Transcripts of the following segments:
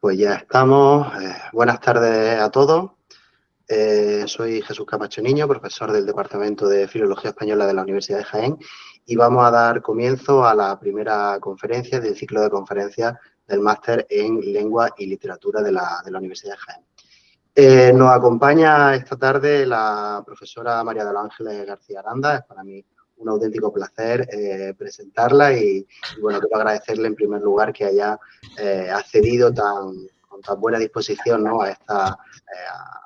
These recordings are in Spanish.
Pues ya estamos. Buenas tardes a todos. Soy Jesús Camacho Niño, profesor del Departamento de Filología Española de la Universidad de Jaén, y vamos a dar comienzo a la primera conferencia del ciclo de conferencias del máster en Lengua y Literatura de la Universidad de Jaén. Nos acompaña esta tarde la profesora María de los Ángeles García Aranda. Es para mí un auténtico placer presentarla y bueno, quiero agradecerle en primer lugar que haya accedido con tan buena disposición, ¿no?, a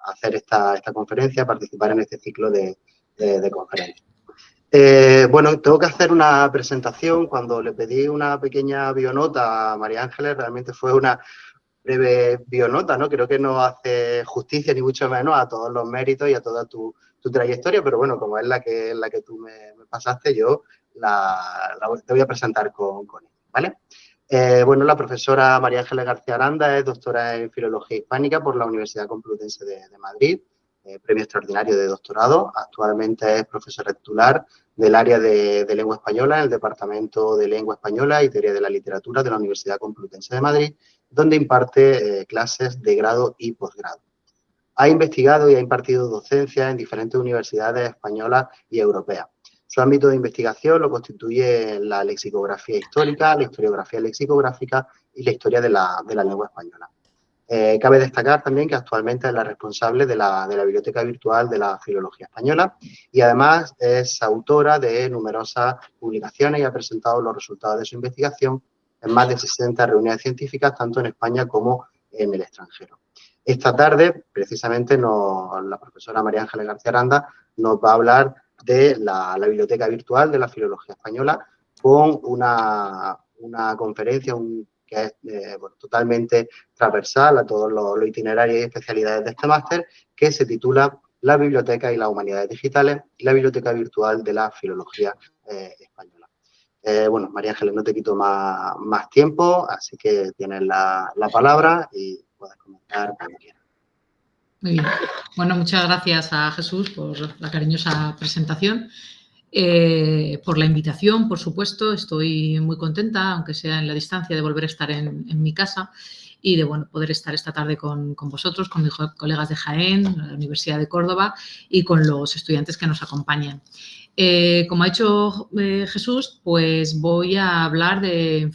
hacer esta conferencia, a participar en este ciclo de conferencias. Bueno, tengo que hacer una presentación. Cuando le pedí una pequeña bionota a María Ángeles, realmente fue una breve bionota, ¿no? Creo que no hace justicia ni mucho menos a todos los méritos y a toda tu trayectoria, pero bueno, como es la que tú me pasaste, yo te voy a presentar con ella, ¿vale? Bueno, la profesora María Ángeles García Aranda es doctora en Filología Hispánica por la Universidad Complutense de Madrid, premio extraordinario de doctorado. Actualmente es profesora titular del área de lengua española en el Departamento de Lengua Española y Teoría de la Literatura de la Universidad Complutense de Madrid, donde imparte clases de grado y posgrado. Ha investigado y ha impartido docencia en diferentes universidades españolas y europeas. Su ámbito de investigación lo constituye la lexicografía histórica, la historiografía lexicográfica y la historia de la lengua española. Cabe destacar también que actualmente es la responsable de la Biblioteca Virtual de la Filología Española y además es autora de numerosas publicaciones y ha presentado los resultados de su investigación en más de 60 reuniones científicas, tanto en España como en el extranjero. Esta tarde, precisamente, la profesora María Ángeles García Aranda nos va a hablar de la Biblioteca Virtual de la Filología Española con una conferencia que es totalmente transversal a todos los itinerarios y especialidades de este máster, que se titula La Biblioteca y las Humanidades Digitales, la Biblioteca Virtual de la Filología Española. Bueno, María Ángeles, no te quito más tiempo, así que tienes la palabra y puedes comentar cuando quieras. Muy bien. Bueno, muchas gracias a Jesús por la cariñosa presentación, por la invitación, por supuesto. Estoy muy contenta, aunque sea en la distancia, de volver a estar en mi casa y de poder estar esta tarde con vosotros, con mis colegas de Jaén, la Universidad de Córdoba y con los estudiantes que nos acompañan. Como ha dicho Jesús, pues voy a hablar del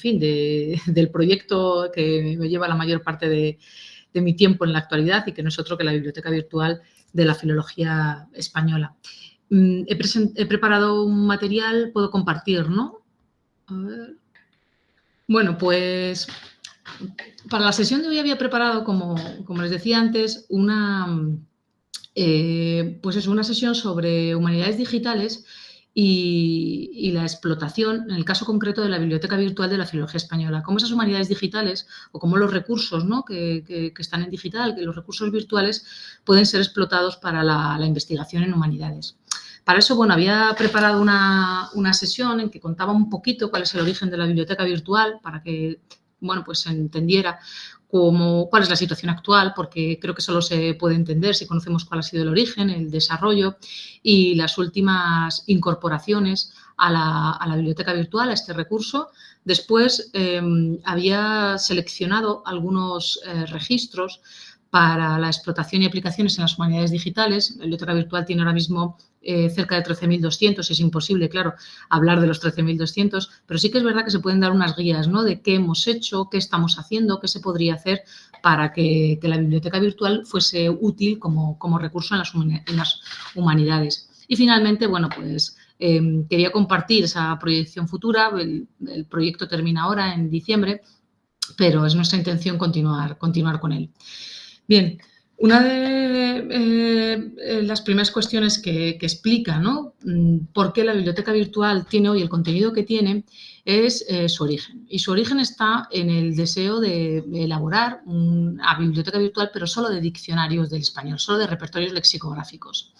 proyecto que me lleva la mayor parte de mi tiempo en la actualidad y que no es otro que la Biblioteca Virtual de la Filología Española. He preparado un material, puedo compartir, ¿no? A ver. Bueno, pues para la sesión de hoy había preparado, como les decía antes, una sesión sobre humanidades digitales y la explotación, en el caso concreto de la Biblioteca Virtual de la Filología Española. Cómo esas humanidades digitales o cómo los recursos, ¿no?, que están en digital, que los recursos virtuales pueden ser explotados para la investigación en humanidades. Para eso, bueno, había preparado una sesión en que contaba un poquito cuál es el origen de la Biblioteca Virtual para que, bueno, pues se entendiera cuál es la situación actual, porque creo que solo se puede entender si conocemos cuál ha sido el origen, el desarrollo y las últimas incorporaciones a la biblioteca virtual, a este recurso. Después había seleccionado algunos registros para la explotación y aplicaciones en las humanidades digitales. La biblioteca virtual tiene ahora mismo cerca de 13.200, es imposible, claro, hablar de los 13.200, pero sí que es verdad que se pueden dar unas guías, ¿no?, de qué hemos hecho, qué estamos haciendo, qué se podría hacer para que la biblioteca virtual fuese útil como recurso en las humanidades. Y finalmente, bueno, pues quería compartir esa proyección futura. El proyecto termina ahora en diciembre, pero es nuestra intención continuar con él. Bien, una de las primeras cuestiones que explica, ¿no?, por qué la biblioteca virtual tiene hoy el contenido que tiene es su origen. Y su origen está en el deseo de elaborar una biblioteca virtual, pero solo de diccionarios del español, solo de repertorios lexicográficos.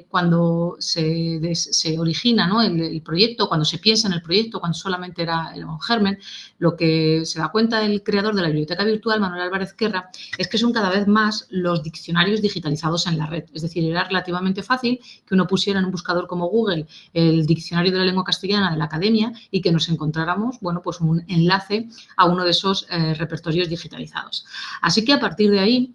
cuando se origina, ¿no?, el proyecto, cuando se piensa en el proyecto, cuando solamente era un germen, lo que se da cuenta el creador de la biblioteca virtual, Manuel Álvarez Querra, es que son cada vez más los diccionarios digitalizados en la red. Es decir, era relativamente fácil que uno pusiera en un buscador como Google el diccionario de la lengua castellana de la Academia y que nos encontráramos, bueno, pues un enlace a uno de esos repertorios digitalizados. Así que a partir de ahí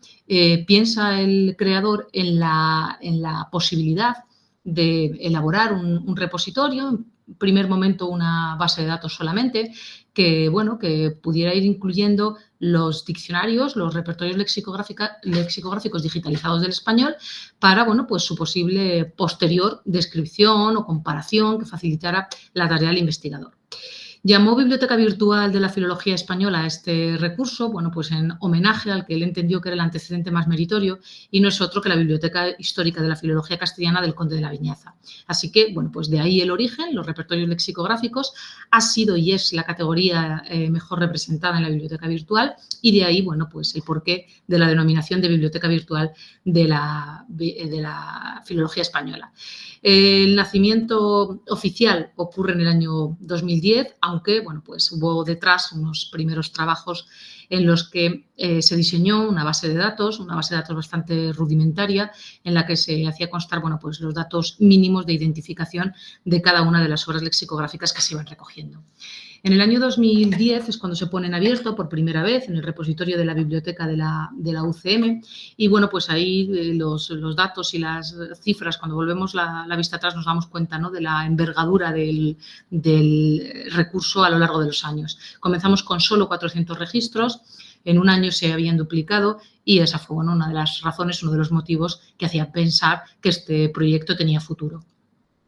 piensa el creador en la posibilidad de elaborar un repositorio, en primer momento una base de datos solamente, que, bueno, que pudiera ir incluyendo los diccionarios, los repertorios lexicográficos digitalizados del español para, bueno, pues su posible posterior descripción o comparación que facilitara la tarea del investigador. Llamó Biblioteca Virtual de la Filología Española a este recurso, bueno, pues en homenaje al que él entendió que era el antecedente más meritorio y no es otro que la Biblioteca Histórica de la Filología Castellana del Conde de la Viñaza. Así que, bueno, pues de ahí el origen, los repertorios lexicográficos, ha sido y es la categoría mejor representada en la Biblioteca Virtual y de ahí, bueno, pues el porqué de la denominación de Biblioteca Virtual de la Filología Española. El nacimiento oficial ocurre en el año 2010, aunque, bueno, pues hubo detrás unos primeros trabajos en los que se diseñó una base de datos bastante rudimentaria en la que se hacía constar, bueno, pues los datos mínimos de identificación de cada una de las obras lexicográficas que se iban recogiendo. En el año 2010 es cuando se pone en abierto por primera vez en el repositorio de la biblioteca de la UCM y, bueno, pues ahí los datos y las cifras, cuando volvemos la vista atrás nos damos cuenta, ¿no?, de la envergadura del recurso a lo largo de los años. Comenzamos con solo 400 registros, en un año se habían duplicado y esa fue, bueno, una de las razones, uno de los motivos que hacía pensar que este proyecto tenía futuro.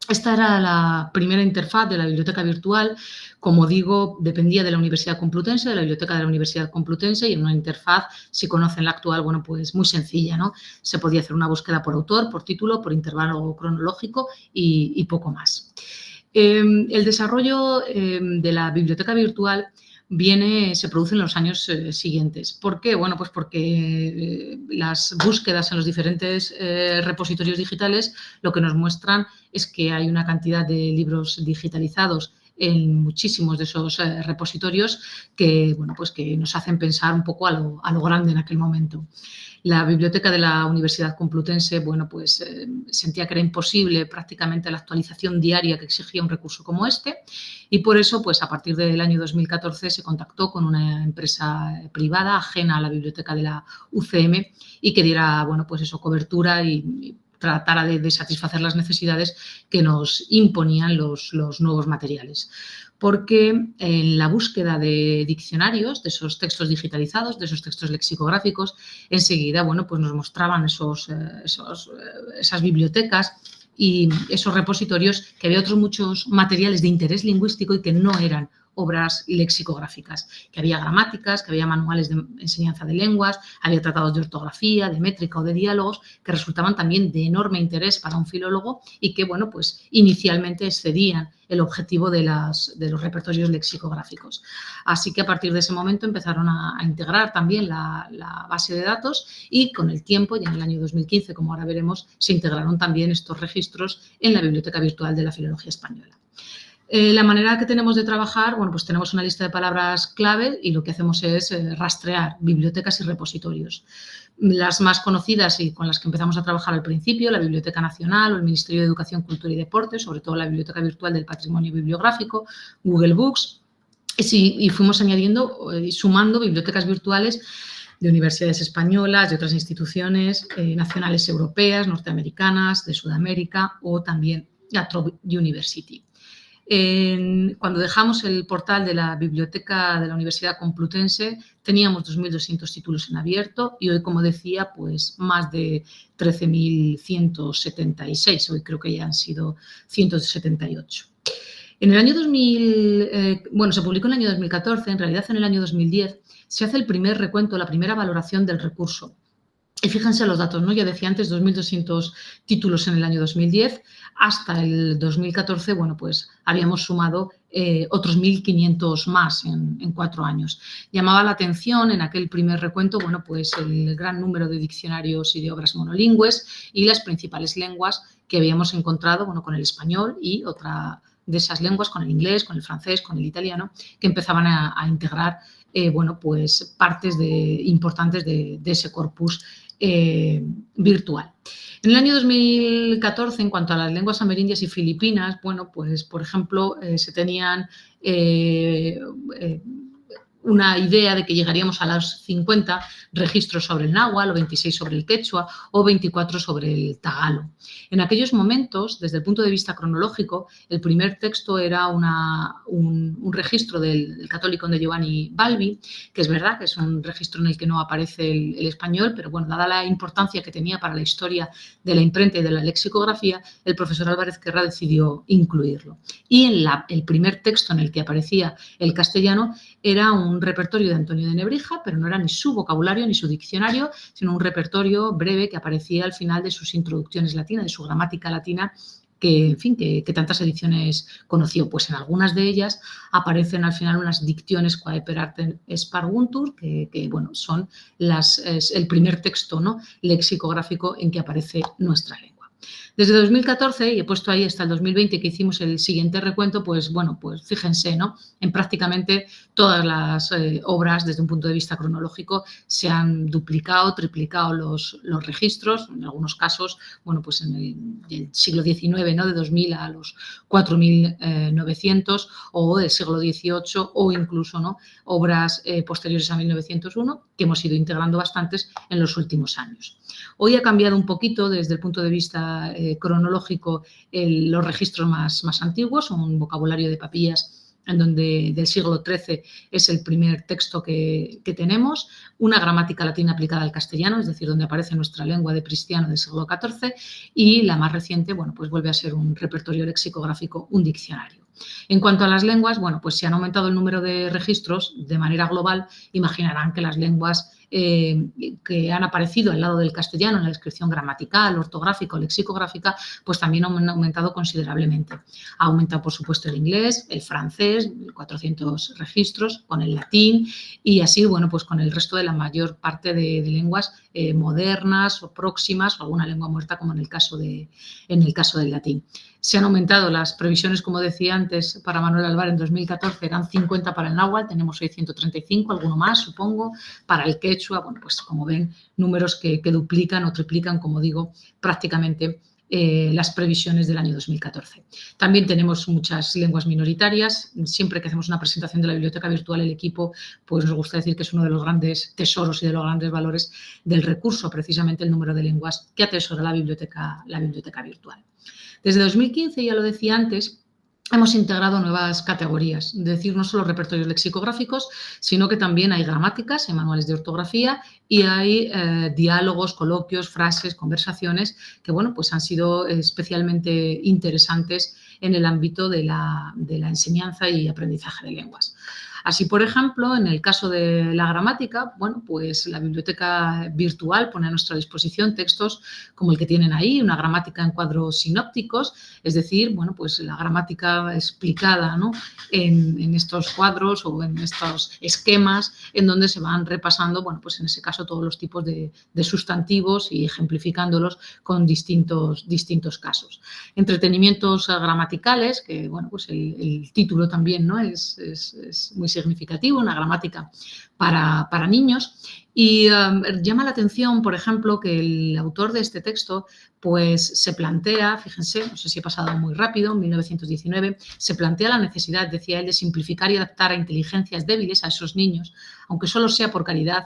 Esta era la primera interfaz de la biblioteca virtual. Como digo, dependía de la Universidad Complutense, de la biblioteca de la Universidad Complutense y en una interfaz, si conocen la actual, bueno, pues muy sencilla, ¿no? Se podía hacer una búsqueda por autor, por título, por intervalo cronológico y poco más. El desarrollo de la biblioteca virtual se produce en los años siguientes. ¿Por qué? Bueno, pues porque las búsquedas en los diferentes repositorios digitales lo que nos muestran es que hay una cantidad de libros digitalizados en muchísimos de esos repositorios que, bueno, pues que nos hacen pensar un poco a lo grande en aquel momento. La biblioteca de la Universidad Complutense, bueno, pues sentía que era imposible prácticamente la actualización diaria que exigía un recurso como este y por eso, pues a partir del año 2014 se contactó con una empresa privada ajena a la biblioteca de la UCM y que diera, bueno, pues eso, cobertura y tratara de satisfacer las necesidades que nos imponían los nuevos materiales. Porque en la búsqueda de diccionarios, de esos textos digitalizados, de esos textos lexicográficos, enseguida, bueno, pues nos mostraban esas bibliotecas y esos repositorios que había otros muchos materiales de interés lingüístico y que no eran obras lexicográficas, que había gramáticas, que había manuales de enseñanza de lenguas, había tratados de ortografía, de métrica o de diálogos que resultaban también de enorme interés para un filólogo y que, bueno, pues inicialmente excedían el objetivo de los repertorios lexicográficos. Así que a partir de ese momento empezaron a integrar también la base de datos y con el tiempo, ya en el año 2015, como ahora veremos, se integraron también estos registros en la Biblioteca Virtual de la Filología Española. La manera que tenemos de trabajar, bueno, pues tenemos una lista de palabras clave y lo que hacemos es rastrear bibliotecas y repositorios. Las más conocidas y con las que empezamos a trabajar al principio, la Biblioteca Nacional o el Ministerio de Educación, Cultura y Deporte, sobre todo la Biblioteca Virtual del Patrimonio Bibliográfico, Google Books, y fuimos añadiendo y sumando bibliotecas virtuales de universidades españolas, de otras instituciones nacionales europeas, norteamericanas, de Sudamérica o también la Trove University. Cuando dejamos el portal de la Biblioteca de la Universidad Complutense teníamos 2.200 títulos en abierto y hoy, como decía, pues más de 13.176. Hoy creo que ya han sido 178. En el año 2000, se publicó en el año 2014, en realidad en el año 2010 se hace el primer recuento, la primera valoración del recurso. Y fíjense los datos, ¿no? Ya decía antes, 2.200 títulos en el año 2010. Hasta el 2014, bueno, pues habíamos sumado otros 1.500 más en 4 años. Llamaba la atención en aquel primer recuento, bueno, pues el gran número de diccionarios y de obras monolingües y las principales lenguas que habíamos encontrado, bueno, con el español y otra de esas lenguas, con el inglés, con el francés, con el italiano, que empezaban a integrar, bueno, pues partes importantes de ese corpus virtual. En el año 2014, en cuanto a las lenguas amerindias y filipinas, bueno, pues, por ejemplo, se tenían una idea de que llegaríamos a los 50 registros sobre el náhuatl, o 26 sobre el quechua, o 24 sobre el tagalo. En aquellos momentos, desde el punto de vista cronológico, el primer texto era un registro del católico de Giovanni Balbi, que es verdad que es un registro en el que no aparece el español, pero bueno, dada la importancia que tenía para la historia de la imprenta y de la lexicografía, el profesor Álvarez Querra decidió incluirlo. Y el primer texto en el que aparecía el castellano era un repertorio de Antonio de Nebrija, pero no era ni su vocabulario ni su diccionario, sino un repertorio breve que aparecía al final de sus introducciones latinas, de su gramática latina, que, en fin, que tantas ediciones conoció. Pues en algunas de ellas aparecen al final unas dicciones quae per artem sparguntur, que bueno, son el primer texto, ¿no?, lexicográfico en que aparece nuestra lengua. Desde 2014, y he puesto ahí hasta el 2020 que hicimos el siguiente recuento, pues bueno, pues fíjense, ¿no?, en prácticamente todas las obras desde un punto de vista cronológico se han duplicado, triplicado los registros, en algunos casos, bueno, pues en el siglo XIX, ¿no?, de 2000 a los 4.900, o del siglo XVIII, o incluso, ¿no?, obras posteriores a 1901, que hemos ido integrando bastantes en los últimos años. Hoy ha cambiado un poquito desde el punto de vista cronológico los registros más antiguos, un vocabulario de Papillas en donde del siglo XIII es el primer texto que tenemos, una gramática latina aplicada al castellano, es decir, donde aparece nuestra lengua de Pristiano del siglo XIV, y la más reciente, bueno, pues vuelve a ser un repertorio lexicográfico, un diccionario. En cuanto a las lenguas, bueno, pues si han aumentado el número de registros de manera global, imaginarán que las lenguas que han aparecido al lado del castellano en la descripción gramatical, ortográfica o lexicográfica, pues también han aumentado considerablemente. Ha aumentado, por supuesto, el inglés, el francés, 400 registros, con el latín y así, bueno, pues con el resto de la mayor parte de lenguas modernas o próximas o alguna lengua muerta, como en el caso del latín. Se han aumentado las previsiones, como decía antes, para Manuel Alvar en 2014 eran 50 para el náhuatl, tenemos hoy 135, alguno más, supongo. Para el quechua, bueno, pues como ven, números que duplican o triplican, como digo, prácticamente las previsiones del año 2014. También tenemos muchas lenguas minoritarias. Siempre que hacemos una presentación de la biblioteca virtual, el equipo, pues nos gusta decir que es uno de los grandes tesoros y de los grandes valores del recurso, precisamente el número de lenguas que atesora la biblioteca virtual. Desde 2015, ya lo decía antes, hemos integrado nuevas categorías, es decir, no solo repertorios lexicográficos, sino que también hay gramáticas, hay manuales de ortografía y hay diálogos, coloquios, frases, conversaciones que, bueno, pues han sido especialmente interesantes en el ámbito de la enseñanza y aprendizaje de lenguas. Así, por ejemplo, en el caso de la gramática, bueno, pues la biblioteca virtual pone a nuestra disposición textos como el que tienen ahí, una gramática en cuadros sinópticos, es decir, bueno, pues la gramática explicada, ¿no?, en estos cuadros o en estos esquemas en donde se van repasando, bueno, pues en ese caso todos los tipos de sustantivos y ejemplificándolos con distintos casos. Entretenimientos gramaticales, que, bueno, pues el título también, ¿no?, es muy significativo, una gramática para niños. Y llama la atención, por ejemplo, que el autor de este texto pues se plantea, fíjense, no sé si he pasado muy rápido, en 1919, se plantea la necesidad, decía él, de simplificar y adaptar a inteligencias débiles a esos niños, aunque solo sea por caridad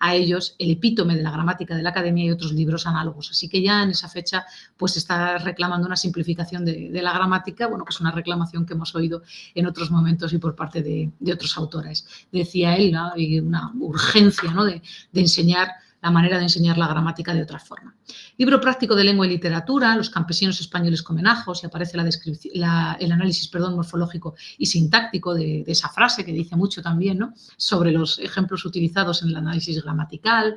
a ellos, el epítome de la gramática de la Academia y otros libros análogos. Así que ya en esa fecha pues está reclamando una simplificación de la gramática, bueno, que es una reclamación que hemos oído en otros momentos y por parte de otros autores. Decía él, ¿no?, y una urgencia, ¿no?, de enseñar la manera de enseñar la gramática de otra forma. Libro práctico de lengua y literatura, Los campesinos españoles comen ajos, y aparece el análisis morfológico y sintáctico de esa frase que dice mucho también, ¿no?, sobre los ejemplos utilizados en el análisis gramatical.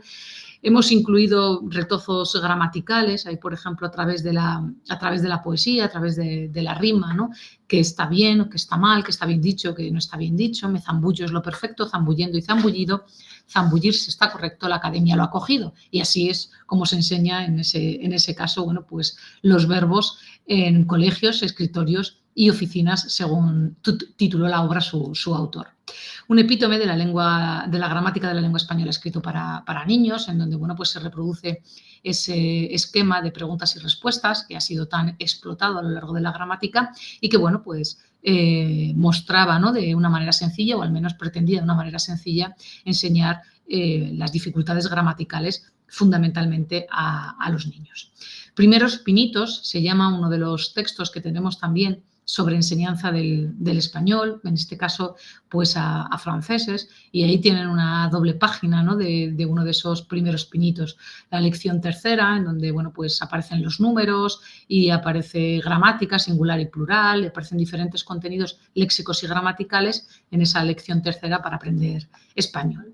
Hemos incluido retozos gramaticales, hay, por ejemplo, a través de la poesía, a través de la rima, ¿no? Que está bien o que está mal, que está bien dicho, que no está bien dicho, me zambullo es lo perfecto, zambullendo y zambullido, zambullirse está correcto, la academia lo ha cogido. Y así es como se enseña en ese caso, bueno, pues los verbos en colegios, escritorios y oficinas, según tituló la obra su autor. Un epítome de la gramática de la lengua española escrito para niños, en donde, bueno, pues se reproduce ese esquema de preguntas y respuestas que ha sido tan explotado a lo largo de la gramática y que, bueno, pues mostraba, ¿no?, de una manera sencilla, o al menos pretendía de una manera sencilla, enseñar las dificultades gramaticales fundamentalmente a los niños. Primeros pinitos se llama uno de los textos que tenemos también sobre enseñanza del español, en este caso pues a franceses, y ahí tienen una doble página, ¿no?, de uno de esos primeros pinitos. La lección tercera, en donde, bueno, pues aparecen los números y aparece gramática singular y plural, y aparecen diferentes contenidos léxicos y gramaticales en esa lección tercera para aprender español.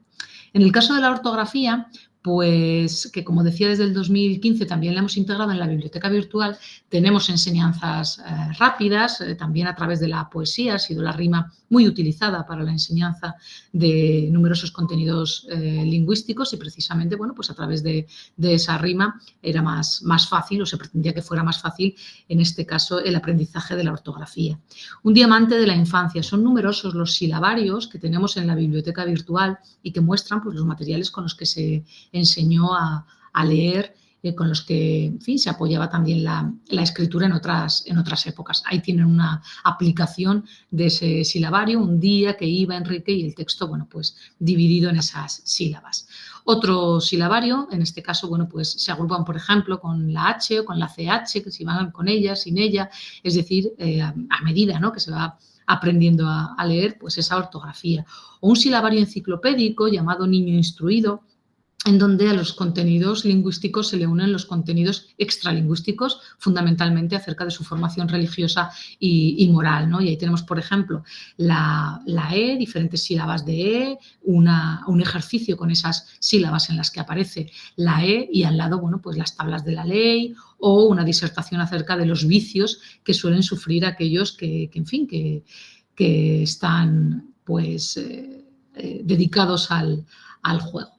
En el caso de la ortografía, pues que, como decía, desde el 2015 también la hemos integrado en la biblioteca virtual. Tenemos enseñanzas rápidas, también a través de la poesía. Ha sido la rima muy utilizada para la enseñanza de numerosos contenidos lingüísticos, y precisamente, bueno, pues a través de esa rima era más fácil, o se pretendía que fuera más fácil, en este caso, el aprendizaje de la ortografía. Un diamante de la infancia. Son numerosos los silabarios que tenemos en la biblioteca virtual y que muestran, pues, los materiales con los que se enseñó a leer, con los que, en fin, se apoyaba también la escritura en otras épocas. Ahí tienen una aplicación de ese silabario, un día que iba Enrique, y el texto, bueno, pues dividido en esas sílabas. Otro silabario, en este caso, bueno, pues se agrupan, por ejemplo, con la H o con la CH, que si van con ella, sin ella, es decir, a medida, ¿no?, que se va aprendiendo a leer, pues esa ortografía. O un silabario enciclopédico llamado Niño Instruido, en donde a los contenidos lingüísticos se le unen los contenidos extralingüísticos, fundamentalmente acerca de su formación religiosa y moral, ¿no? Y ahí tenemos, por ejemplo, la E, diferentes sílabas de E, un ejercicio con esas sílabas en las que aparece la E, y al lado, bueno, pues las tablas de la ley, o una disertación acerca de los vicios que suelen sufrir aquellos que en fin, que están, pues, dedicados al juego.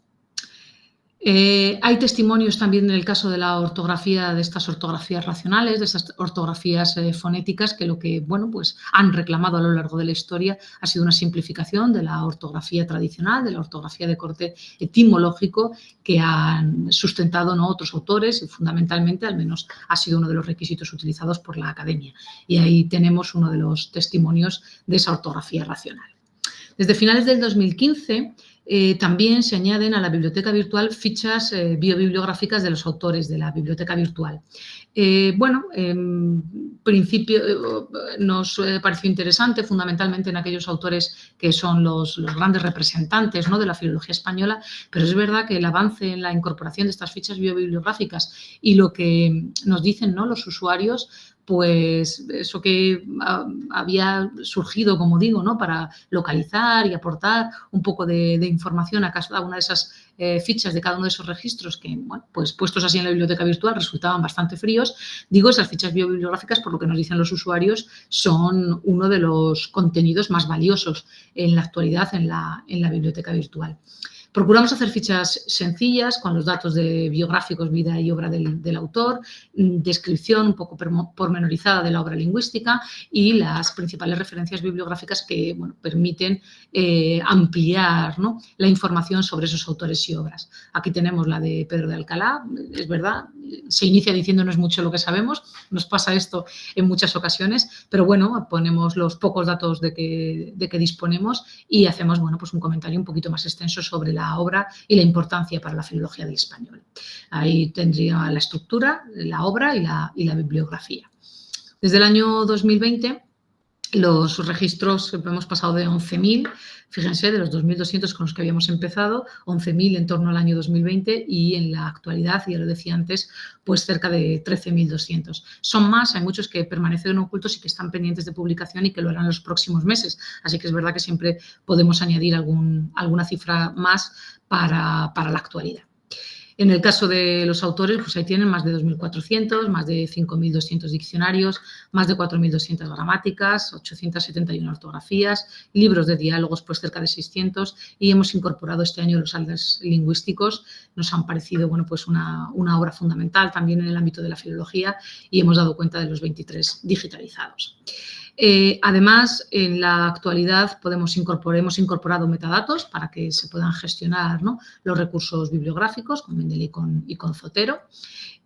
Hay testimonios también en el caso de la ortografía, de estas ortografías racionales, de estas ortografías fonéticas, que lo que, bueno, pues han reclamado a lo largo de la historia ha sido una simplificación de la ortografía tradicional, de la ortografía de corte etimológico, que han sustentado, ¿no?, otros autores, y fundamentalmente, al menos, ha sido uno de los requisitos utilizados por la academia. Y ahí tenemos uno de los testimonios de esa ortografía racional. Desde finales del 2015 también se añaden a la biblioteca virtual fichas biobibliográficas de los autores de la biblioteca virtual. Bueno, en principio nos pareció interesante, fundamentalmente en aquellos autores que son los grandes representantes, ¿no?, de la filología española, pero es verdad que el avance en la incorporación de estas fichas biobibliográficas y lo que nos dicen, ¿no?, los usuarios, pues eso que había surgido, como digo, ¿no?, para localizar y aportar un poco de información a cada una de esas fichas de cada uno de esos registros que, bueno, pues puestos así en la biblioteca virtual resultaban bastante fríos. Digo, esas fichas biobibliográficas, por lo que nos dicen los usuarios, son uno de los contenidos más valiosos en la actualidad en la biblioteca virtual. Procuramos hacer fichas sencillas con los datos biográficos, vida y obra del autor, descripción un poco pormenorizada de la obra lingüística y las principales referencias bibliográficas que, bueno, permiten ampliar, ¿no?, la información sobre esos autores y obras. Aquí tenemos la de Pedro de Alcalá, es verdad, se inicia diciendo no es mucho lo que sabemos, nos pasa esto en muchas ocasiones, pero bueno, ponemos los pocos datos de que disponemos y hacemos, bueno, pues un comentario un poquito más extenso sobre la obra y la importancia para la filología del español. Ahí tendría la estructura, la obra y la bibliografía. Desde el año 2020 los registros hemos pasado de 11.000, fíjense, de los 2.200 con los que habíamos empezado, 11.000 en torno al año 2020 y en la actualidad, ya lo decía antes, pues cerca de 13.200. Son más, hay muchos que permanecen ocultos y que están pendientes de publicación y que lo harán en los próximos meses. Así que es verdad que siempre podemos añadir alguna cifra más para la actualidad. En el caso de los autores, pues ahí tienen más de 2.400, más de 5.200 diccionarios, más de 4.200 gramáticas, 871 ortografías, libros de diálogos, pues cerca de 600, y hemos incorporado este año los atlas lingüísticos. Nos han parecido, bueno, pues una obra fundamental también en el ámbito de la filología, y hemos dado cuenta de los 23 digitalizados. Además, en la actualidad hemos incorporado metadatos para que se puedan gestionar, ¿no?, los recursos bibliográficos con Mendeley y con Zotero.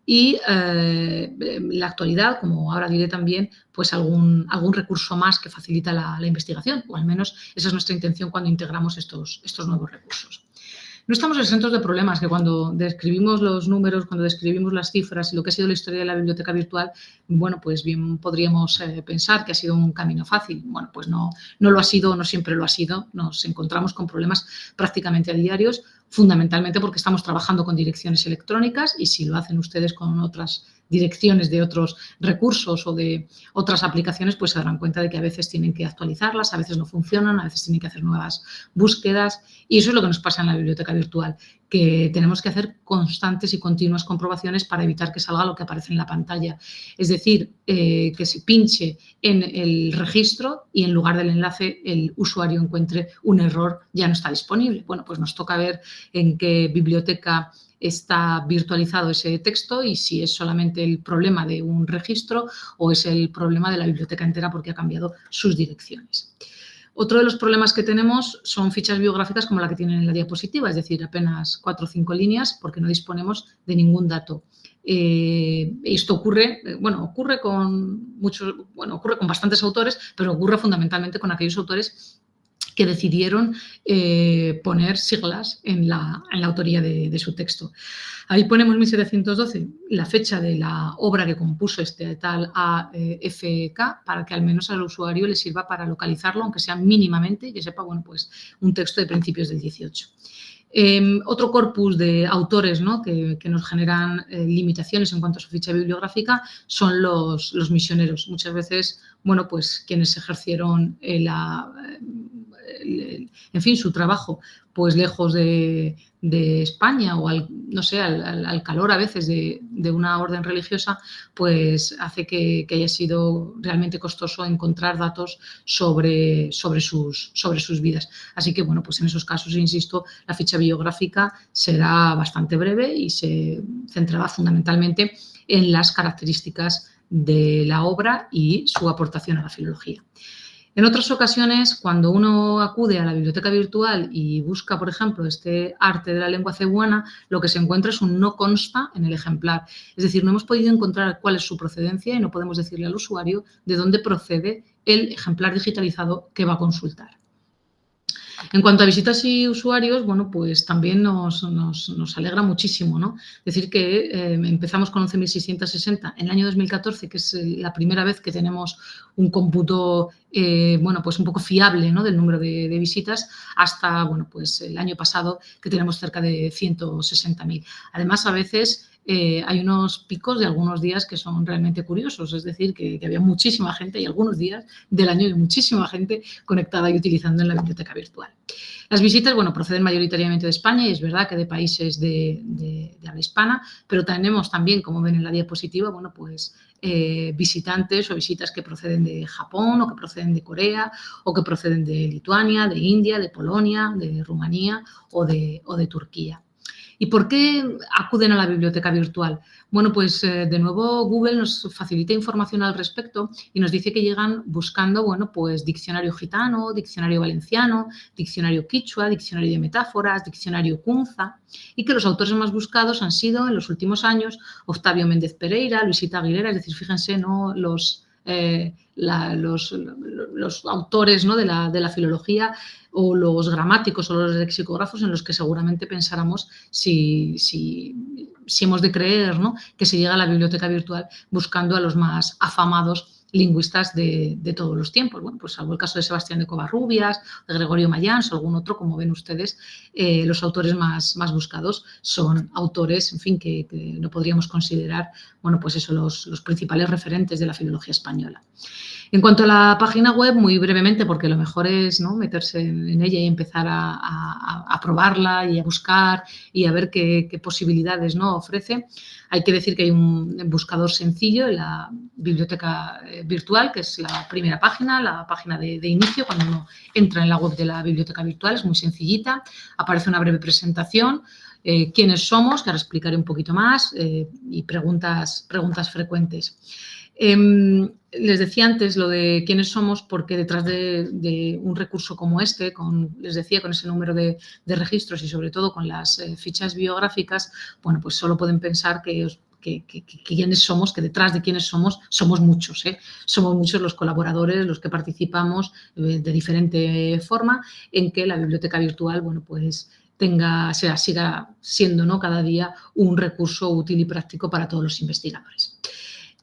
Y en la actualidad, como ahora diré también, pues algún recurso más que facilita la investigación, o al menos esa es nuestra intención cuando integramos estos nuevos recursos. No estamos exentos de problemas, que cuando describimos los números, cuando describimos las cifras y lo que ha sido la historia de la biblioteca virtual, bueno, pues bien podríamos pensar que ha sido un camino fácil. Bueno, pues no lo ha sido, no siempre lo ha sido. Nos encontramos con problemas prácticamente a diarios, fundamentalmente porque estamos trabajando con direcciones electrónicas, y si lo hacen ustedes con otras direcciones de otros recursos o de otras aplicaciones, pues se darán cuenta de que a veces tienen que actualizarlas, a veces no funcionan, a veces tienen que hacer nuevas búsquedas, y eso es lo que nos pasa en la biblioteca virtual, que tenemos que hacer constantes y continuas comprobaciones para evitar que salga lo que aparece en la pantalla. Es decir, que se pinche en el registro y en lugar del enlace el usuario encuentre un error, ya no está disponible. Bueno, pues nos toca ver en qué biblioteca está virtualizado ese texto y si es solamente el problema de un registro o es el problema de la biblioteca entera porque ha cambiado sus direcciones. Otro de los problemas que tenemos son fichas biográficas como la que tienen en la diapositiva, es decir, apenas 4 o 5 líneas porque no disponemos de ningún dato. Esto ocurre con bastantes autores, pero ocurre fundamentalmente con aquellos autores que decidieron poner siglas en la autoría de su texto. Ahí ponemos 1712, la fecha de la obra que compuso este tal AFK, para que al menos al usuario le sirva para localizarlo, aunque sea mínimamente, y que sepa, bueno, pues un texto de principios del 18. Otro corpus de autores, ¿no?, que nos generan limitaciones en cuanto a su ficha bibliográfica son los misioneros. Muchas veces, bueno, pues quienes ejercieron su trabajo pues lejos de España o al calor a veces de una orden religiosa, pues hace que haya sido realmente costoso encontrar datos sobre sus vidas. Así que, bueno, pues en esos casos, insisto, la ficha biográfica será bastante breve y se centrará fundamentalmente en las características de la obra y su aportación a la filología. En otras ocasiones, cuando uno acude a la biblioteca virtual y busca, por ejemplo, este arte de la lengua cebuana, lo que se encuentra es un no consta en el ejemplar. Es decir, no hemos podido encontrar cuál es su procedencia y no podemos decirle al usuario de dónde procede el ejemplar digitalizado que va a consultar. En cuanto a visitas y usuarios, bueno, pues también nos alegra muchísimo, ¿no? Decir que empezamos con 11.660 en el año 2014, que es la primera vez que tenemos un cómputo, bueno, pues un poco fiable, ¿no?, del número de visitas, hasta, bueno, pues el año pasado, que tenemos cerca de 160.000. Además, a veces hay unos picos de algunos días que son realmente curiosos, es decir, que había muchísima gente y algunos días del año hay muchísima gente conectada y utilizando en la biblioteca virtual. Las visitas, bueno, proceden mayoritariamente de España y es verdad que de países de habla hispana, pero tenemos también, como ven en la diapositiva, bueno, pues visitantes o visitas que proceden de Japón o que proceden de Corea o que proceden de Lituania, de India, de Polonia, de Rumanía o de Turquía. ¿Y por qué acuden a la biblioteca virtual? Bueno, pues de nuevo Google nos facilita información al respecto y nos dice que llegan buscando, bueno, pues diccionario gitano, diccionario valenciano, diccionario quichua, diccionario de metáforas, diccionario kunza, y que los autores más buscados han sido en los últimos años Octavio Méndez Pereira, Luisita Aguilera, es decir, fíjense, ¿no?, los autores, ¿no?, de la filología o los gramáticos o los lexicógrafos en los que seguramente pensáramos si hemos de creer, ¿no?, que se llega a la biblioteca virtual buscando a los más afamados lingüistas de todos los tiempos. Bueno, pues salvo el caso de Sebastián de Covarrubias, de Gregorio Mayans o algún otro, como ven ustedes, los autores más buscados son autores, en fin, que no podríamos considerar, bueno, pues eso, los principales referentes de la filología española. En cuanto a la página web, muy brevemente, porque lo mejor es, ¿no?, meterse en ella y empezar a probarla y a buscar y a ver qué posibilidades, ¿no?, ofrece. Hay que decir que hay un buscador sencillo en la biblioteca virtual, que es la primera página, la página de inicio, cuando uno entra en la web de la biblioteca virtual, es muy sencillita, aparece una breve presentación, quiénes somos, que ahora explicaré un poquito más, y preguntas frecuentes. Les decía antes lo de quiénes somos porque detrás de un recurso como este, les decía, con ese número de registros y sobre todo con las fichas biográficas, bueno, pues solo pueden pensar que quiénes somos, que detrás de quiénes somos muchos, ¿eh? Somos muchos los colaboradores, los que participamos de diferente forma en que la biblioteca virtual, bueno, pues siga siendo, ¿no?, cada día un recurso útil y práctico para todos los investigadores.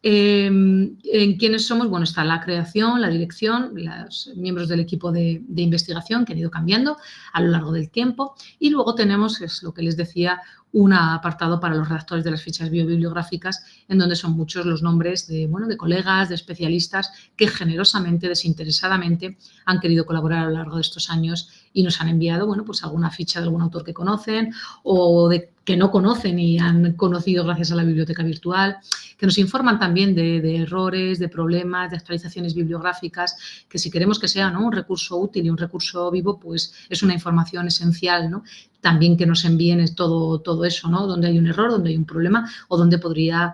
¿En quiénes somos? Bueno, está la creación, la dirección, los miembros del equipo de investigación que han ido cambiando a lo largo del tiempo y luego tenemos, es lo que les decía, un apartado para los redactores de las fichas biobibliográficas en donde son muchos los nombres de colegas, de especialistas que generosamente, desinteresadamente han querido colaborar a lo largo de estos años y nos han enviado, bueno, pues alguna ficha de algún autor que conocen o que no conocen y han conocido gracias a la biblioteca virtual, que nos informan también de errores, de problemas, de actualizaciones bibliográficas, que si queremos que sea, ¿no?, un recurso útil y un recurso vivo, pues es una información esencial, ¿no? También que nos envíen todo eso, ¿no?, donde hay un error, donde hay un problema o donde podría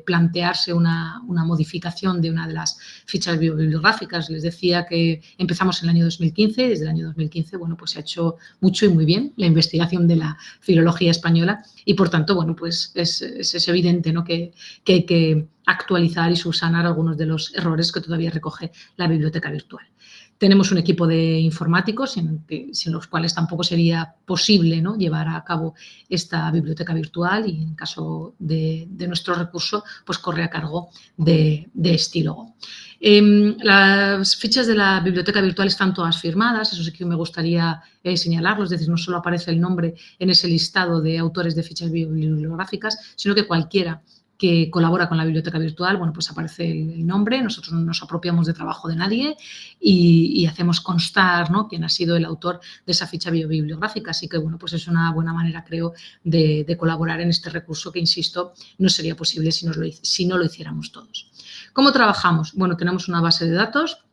plantearse una modificación de una de las fichas biobibliográficas. Les decía que empezamos en el año 2015 y desde el año 2015, bueno, pues se ha hecho mucho y muy bien la investigación de la filología española y, por tanto, bueno, pues es evidente, ¿no?, que hay que actualizar y subsanar algunos de los errores que todavía recoge la biblioteca virtual. Tenemos un equipo de informáticos sin los cuales tampoco sería posible, ¿no?, llevar a cabo esta biblioteca virtual y en caso de nuestro recurso, pues corre a cargo de Estílogo. Las fichas de la biblioteca virtual están todas firmadas, eso sí que me gustaría señalarlo, es decir, no solo aparece el nombre en ese listado de autores de fichas bibliográficas, sino que cualquiera que colabora con la biblioteca virtual, bueno, pues aparece el nombre, nosotros no nos apropiamos de trabajo de nadie y hacemos constar, ¿no?, quién ha sido el autor de esa ficha biobibliográfica. Así que, bueno, pues es una buena manera, creo, de colaborar en este recurso que, insisto, no sería posible si no lo hiciéramos todos. ¿Cómo trabajamos? Bueno, tenemos una base de datos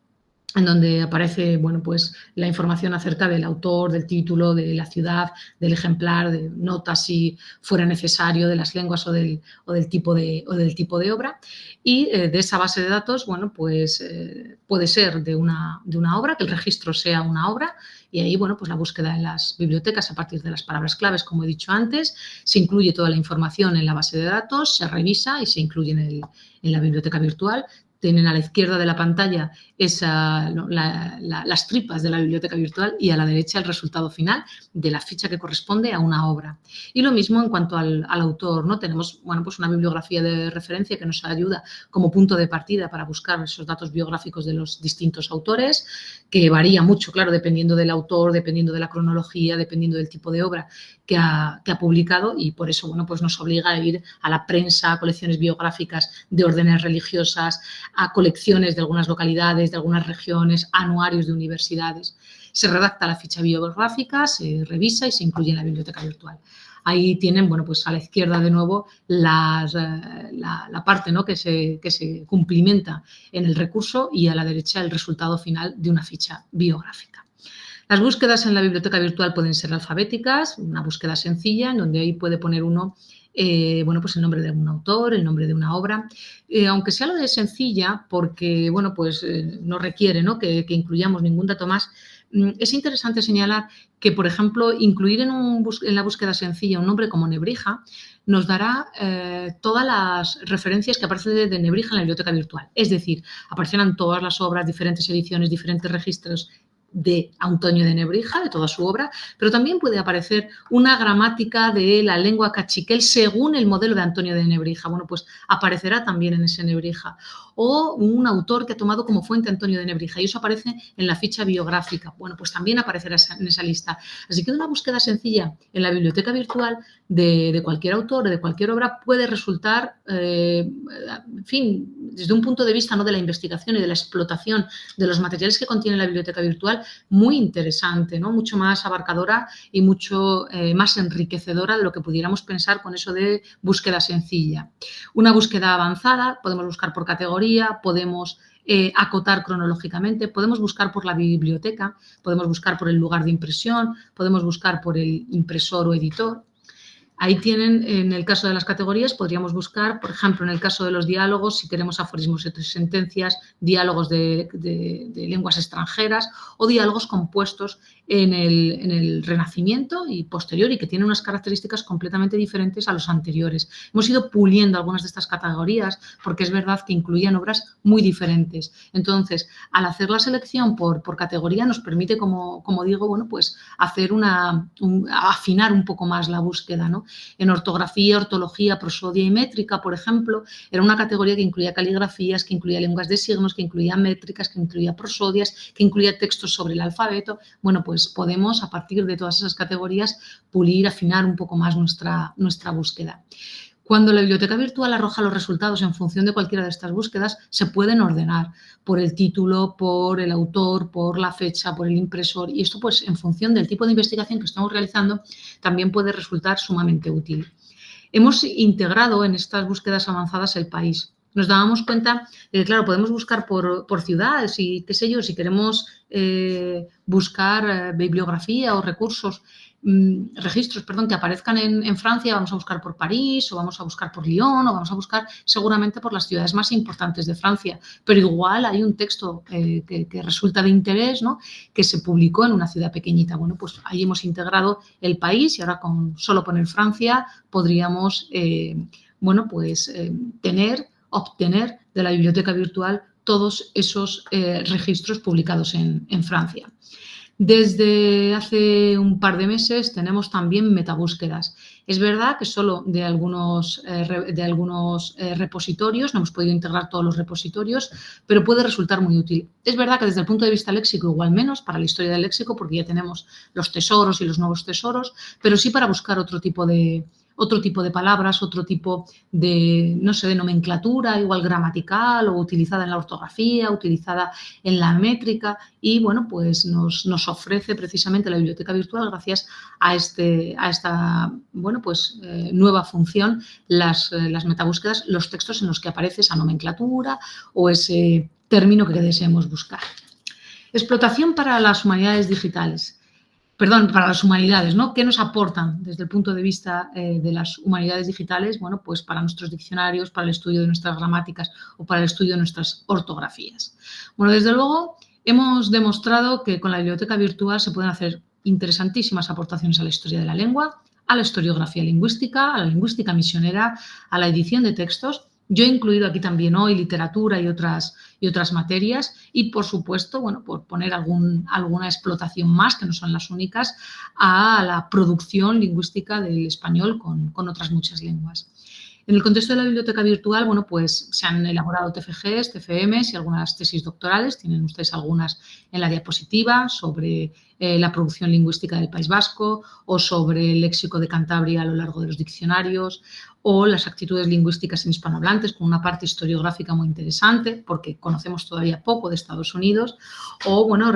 en donde aparece, bueno, pues la información acerca del autor, del título, de la ciudad, del ejemplar, de notas si fuera necesario, de las lenguas o del tipo de obra. Y de esa base de datos, bueno, pues puede ser de una obra, que el registro sea una obra, y ahí, bueno, pues la búsqueda en las bibliotecas a partir de las palabras claves, como he dicho antes, se incluye toda la información en la base de datos, se revisa y se incluye en la biblioteca virtual. Tienen a la izquierda de la pantalla las tripas de la biblioteca virtual y a la derecha el resultado final de la ficha que corresponde a una obra. Y lo mismo en cuanto al autor, ¿no? Tenemos, bueno, pues una bibliografía de referencia que nos ayuda como punto de partida para buscar esos datos biográficos de los distintos autores, que varía mucho, claro, dependiendo del autor, dependiendo de la cronología, dependiendo del tipo de obra que ha publicado, y por eso, bueno, pues nos obliga a ir a la prensa, a colecciones biográficas de órdenes religiosas, a colecciones de algunas localidades, de algunas regiones, anuarios de universidades. Se redacta la ficha bibliográfica, se revisa y se incluye en la biblioteca virtual. Ahí tienen, bueno, pues a la izquierda de nuevo la parte, ¿no?, que se cumplimenta en el recurso y a la derecha el resultado final de una ficha biográfica. Las búsquedas en la biblioteca virtual pueden ser alfabéticas, una búsqueda sencilla en donde ahí puede poner uno bueno, pues el nombre de un autor, el nombre de una obra, aunque sea lo de sencilla, porque bueno, pues no requiere, ¿no?, que incluyamos ningún dato más. Es interesante señalar que, por ejemplo, incluir en la búsqueda sencilla un nombre como Nebrija nos dará todas las referencias que aparecen de Nebrija en la biblioteca virtual. Es decir, aparecerán todas las obras, diferentes ediciones, diferentes registros de Antonio de Nebrija, de toda su obra, pero también puede aparecer una gramática de la lengua cachiquel según el modelo de Antonio de Nebrija. Bueno, pues aparecerá también en ese Nebrija. O un autor que ha tomado como fuente Antonio de Nebrija y eso aparece en la ficha biográfica. Bueno, pues también aparecerá en esa lista. Así que una búsqueda sencilla en la biblioteca virtual de cualquier autor o de cualquier obra puede resultar, en fin, desde un punto de vista, ¿no?, de la investigación y de la explotación de los materiales que contiene la biblioteca virtual, muy interesante, ¿no?, mucho más abarcadora y mucho más enriquecedora de lo que pudiéramos pensar con eso de búsqueda sencilla. Una búsqueda avanzada, podemos buscar por categoría, podemos acotar cronológicamente, podemos buscar por la biblioteca, podemos buscar por el lugar de impresión, podemos buscar por el impresor o editor. Ahí tienen, en el caso de las categorías, podríamos buscar, por ejemplo, en el caso de los diálogos, si queremos aforismos y sentencias, diálogos de lenguas extranjeras o diálogos compuestos en el Renacimiento y posterior y que tienen unas características completamente diferentes a los anteriores. Hemos ido puliendo algunas de estas categorías porque es verdad que incluían obras muy diferentes. Entonces, al hacer la selección por categoría nos permite, como digo, bueno, pues hacer afinar un poco más la búsqueda, ¿no? En ortografía, ortología, prosodia y métrica, por ejemplo, era una categoría que incluía caligrafías, que incluía lenguas de signos, que incluía métricas, que incluía prosodias, que incluía textos sobre el alfabeto. Bueno, pues podemos, a partir de todas esas categorías, pulir, afinar un poco más nuestra búsqueda. Cuando la biblioteca virtual arroja los resultados en función de cualquiera de estas búsquedas, se pueden ordenar por el título, por el autor, por la fecha, por el impresor y esto, pues, en función del tipo de investigación que estamos realizando, también puede resultar sumamente útil. Hemos integrado en estas búsquedas avanzadas el país. Nos dábamos cuenta de que, claro, podemos buscar por ciudades y, qué sé yo, si queremos buscar bibliografía o registros, que aparezcan en Francia, vamos a buscar por París o vamos a buscar por Lyon o vamos a buscar seguramente por las ciudades más importantes de Francia. Pero igual hay un texto que resulta de interés, ¿no?, que se publicó en una ciudad pequeñita. Bueno, pues ahí hemos integrado el país y ahora con solo poner Francia podríamos, obtener de la biblioteca virtual todos esos registros publicados en Francia. Desde hace un par de meses tenemos también metabúsquedas. Es verdad que solo de algunos repositorios, no hemos podido integrar todos los repositorios, pero puede resultar muy útil. Es verdad que desde el punto de vista léxico igual menos, para la historia del léxico, porque ya tenemos los tesoros y los nuevos tesoros, pero sí para buscar otro tipo de palabras, otro tipo de nomenclatura, igual gramatical o utilizada en la ortografía, utilizada en la métrica y, bueno, pues nos ofrece precisamente la biblioteca virtual, gracias a esta nueva función, las metabúsquedas, los textos en los que aparece esa nomenclatura o ese término que deseemos buscar. Explotación para las humanidades digitales. Para las humanidades, ¿no? ¿Qué nos aportan desde el punto de vista de las humanidades digitales? Bueno, pues para nuestros diccionarios, para el estudio de nuestras gramáticas o para el estudio de nuestras ortografías. Bueno, desde luego hemos demostrado que con la biblioteca virtual se pueden hacer interesantísimas aportaciones a la historia de la lengua, a la historiografía lingüística, a la lingüística misionera, a la edición de textos. Yo he incluido aquí también hoy literatura y otras materias y, por supuesto, bueno, por poner alguna explotación más, que no son las únicas, a la producción lingüística del español con otras muchas lenguas. En el contexto de la biblioteca virtual, bueno, pues se han elaborado TFGs, TFMs y algunas tesis doctorales, tienen ustedes algunas en la diapositiva, sobre la producción lingüística del País Vasco o sobre el léxico de Cantabria a lo largo de los diccionarios o las actitudes lingüísticas en hispanohablantes con una parte historiográfica muy interesante porque conocemos todavía poco de Estados Unidos o, bueno,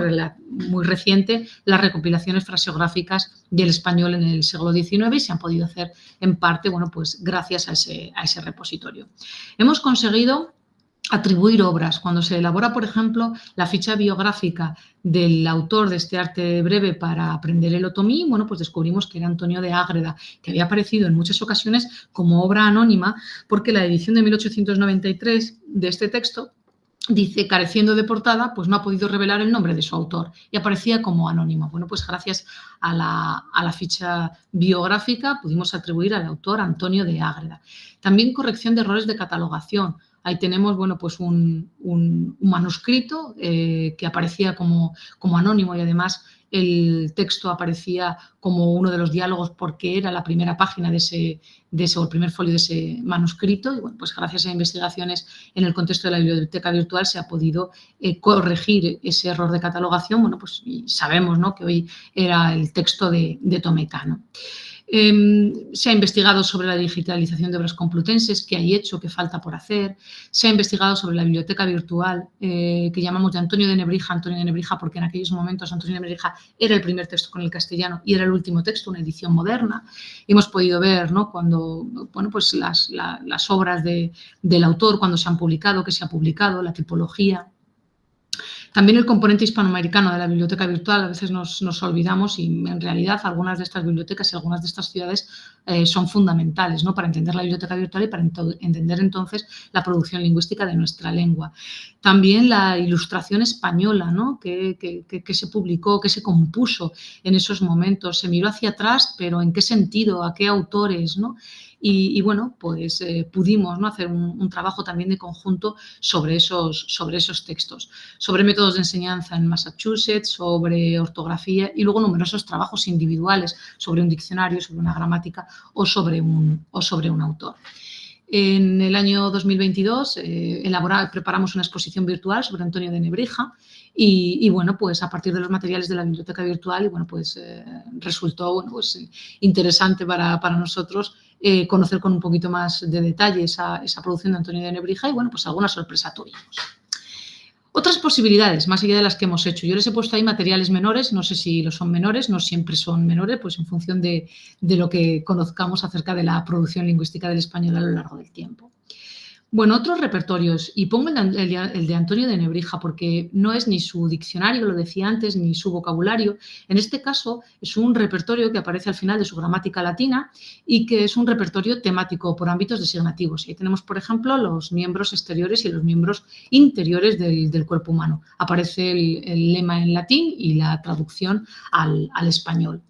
muy reciente, las recopilaciones fraseográficas del español en el siglo XIX y se han podido hacer en parte, bueno, pues gracias a ese repositorio. Hemos conseguido atribuir obras. Cuando se elabora, por ejemplo, la ficha biográfica del autor de este arte breve para aprender el otomí, bueno, pues descubrimos que era Antonio de Ágreda, que había aparecido en muchas ocasiones como obra anónima, porque la edición de 1893 de este texto dice, careciendo de portada, pues no ha podido revelar el nombre de su autor y aparecía como anónimo. Bueno, pues gracias a la ficha biográfica pudimos atribuir al autor Antonio de Ágreda. También corrección de errores de catalogación. Ahí tenemos, bueno, pues un manuscrito que aparecía como anónimo y además el texto aparecía como uno de los diálogos porque era la primera página de ese o el primer folio de ese manuscrito. Y bueno, pues gracias a investigaciones en el contexto de la biblioteca virtual se ha podido corregir ese error de catalogación. Bueno, pues y sabemos, ¿no?, que hoy era el texto de Tomé Cano. Se ha investigado sobre la digitalización de obras complutenses, qué hay hecho, qué falta por hacer. Se ha investigado sobre la biblioteca virtual, que llamamos de Antonio de Nebrija, porque en aquellos momentos Antonio de Nebrija era el primer texto con el castellano y era el último texto, una edición moderna. Hemos podido ver, ¿no?, cuando, bueno, pues las obras del autor, cuando se han publicado, qué se ha publicado, la tipología. También el componente hispanoamericano de la biblioteca virtual, a veces nos olvidamos y en realidad algunas de estas bibliotecas y algunas de estas ciudades son fundamentales, ¿no?, para entender la biblioteca virtual y para entender entonces la producción lingüística de nuestra lengua. También la ilustración española, ¿no?, que se publicó, que se compuso en esos momentos. Se miró hacia atrás, pero ¿en qué sentido? ¿A qué autores?, ¿no? Y bueno, pues pudimos, ¿no?, hacer un trabajo también de conjunto sobre esos textos, sobre métodos de enseñanza en Massachusetts, sobre ortografía y luego numerosos trabajos individuales sobre un diccionario, sobre una gramática o sobre un autor. En el año 2022 preparamos una exposición virtual sobre Antonio de Nebrija y bueno, pues a partir de los materiales de la biblioteca virtual, y bueno, pues resultó, bueno, pues interesante para nosotros conocer con un poquito más de detalle esa producción de Antonio de Nebrija y bueno, pues alguna sorpresa tuvimos. Otras posibilidades, más allá de las que hemos hecho. Yo les he puesto ahí materiales menores, no sé si lo son menores, no siempre son menores, pues en función de lo que conozcamos acerca de la producción lingüística del español a lo largo del tiempo. Bueno, otros repertorios, y pongo el de Antonio de Nebrija porque no es ni su diccionario, lo decía antes, ni su vocabulario. En este caso es un repertorio que aparece al final de su gramática latina y que es un repertorio temático por ámbitos designativos. Ahí tenemos, por ejemplo, los miembros exteriores y los miembros interiores del cuerpo humano. Aparece el lema en latín y la traducción al español.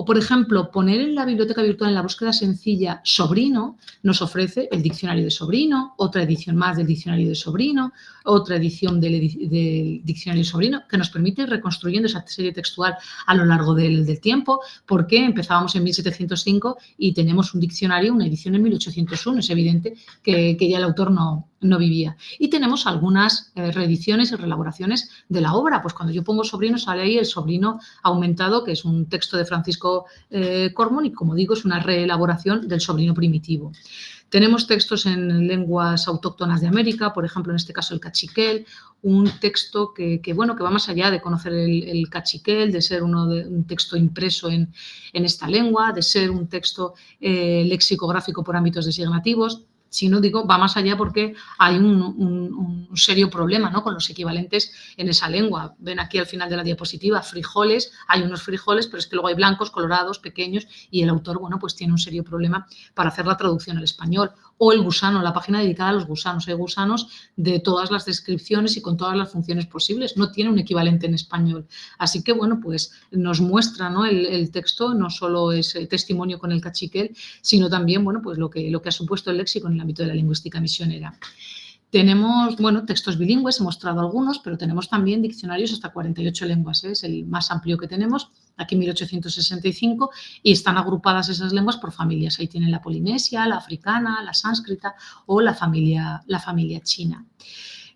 O, por ejemplo, poner en la biblioteca virtual en la búsqueda sencilla sobrino nos ofrece el diccionario de sobrino, otra edición más del diccionario de sobrino, otra edición del diccionario de sobrino, que nos permite ir reconstruyendo esa serie textual a lo largo del tiempo, porque empezábamos en 1705 y tenemos un diccionario, una edición en 1801. Es evidente que ya el autor no vivía. Y tenemos algunas reediciones y reelaboraciones de la obra. Pues cuando yo pongo sobrino sale ahí el sobrino aumentado, que es un texto de Francisco Cormon y, como digo, es una reelaboración del sobrino primitivo. Tenemos textos en lenguas autóctonas de América, por ejemplo, en este caso el cachiquel, un texto que va más allá de conocer el cachiquel, de ser un texto impreso en esta lengua, de ser un texto lexicográfico por ámbitos designativos, sino digo, va más allá porque hay un serio problema, ¿no?, con los equivalentes en esa lengua. Ven aquí al final de la diapositiva frijoles, hay unos frijoles, pero es que luego hay blancos, colorados, pequeños, y el autor, bueno, pues tiene un serio problema para hacer la traducción al español. O el gusano, la página dedicada a los gusanos. Hay gusanos de todas las descripciones y con todas las funciones posibles. No tiene un equivalente en español. Así que, bueno, pues nos muestra, ¿no?, el texto, no solo es el testimonio con el cachiquel, sino también, bueno, pues lo que ha supuesto el léxico en el ámbito de la lingüística misionera. Tenemos, bueno, textos bilingües, he mostrado algunos, pero tenemos también diccionarios hasta 48 lenguas, es el más amplio que tenemos, aquí 1865, y están agrupadas esas lenguas por familias. Ahí tienen la polinesia, la africana, la sánscrita o la familia china.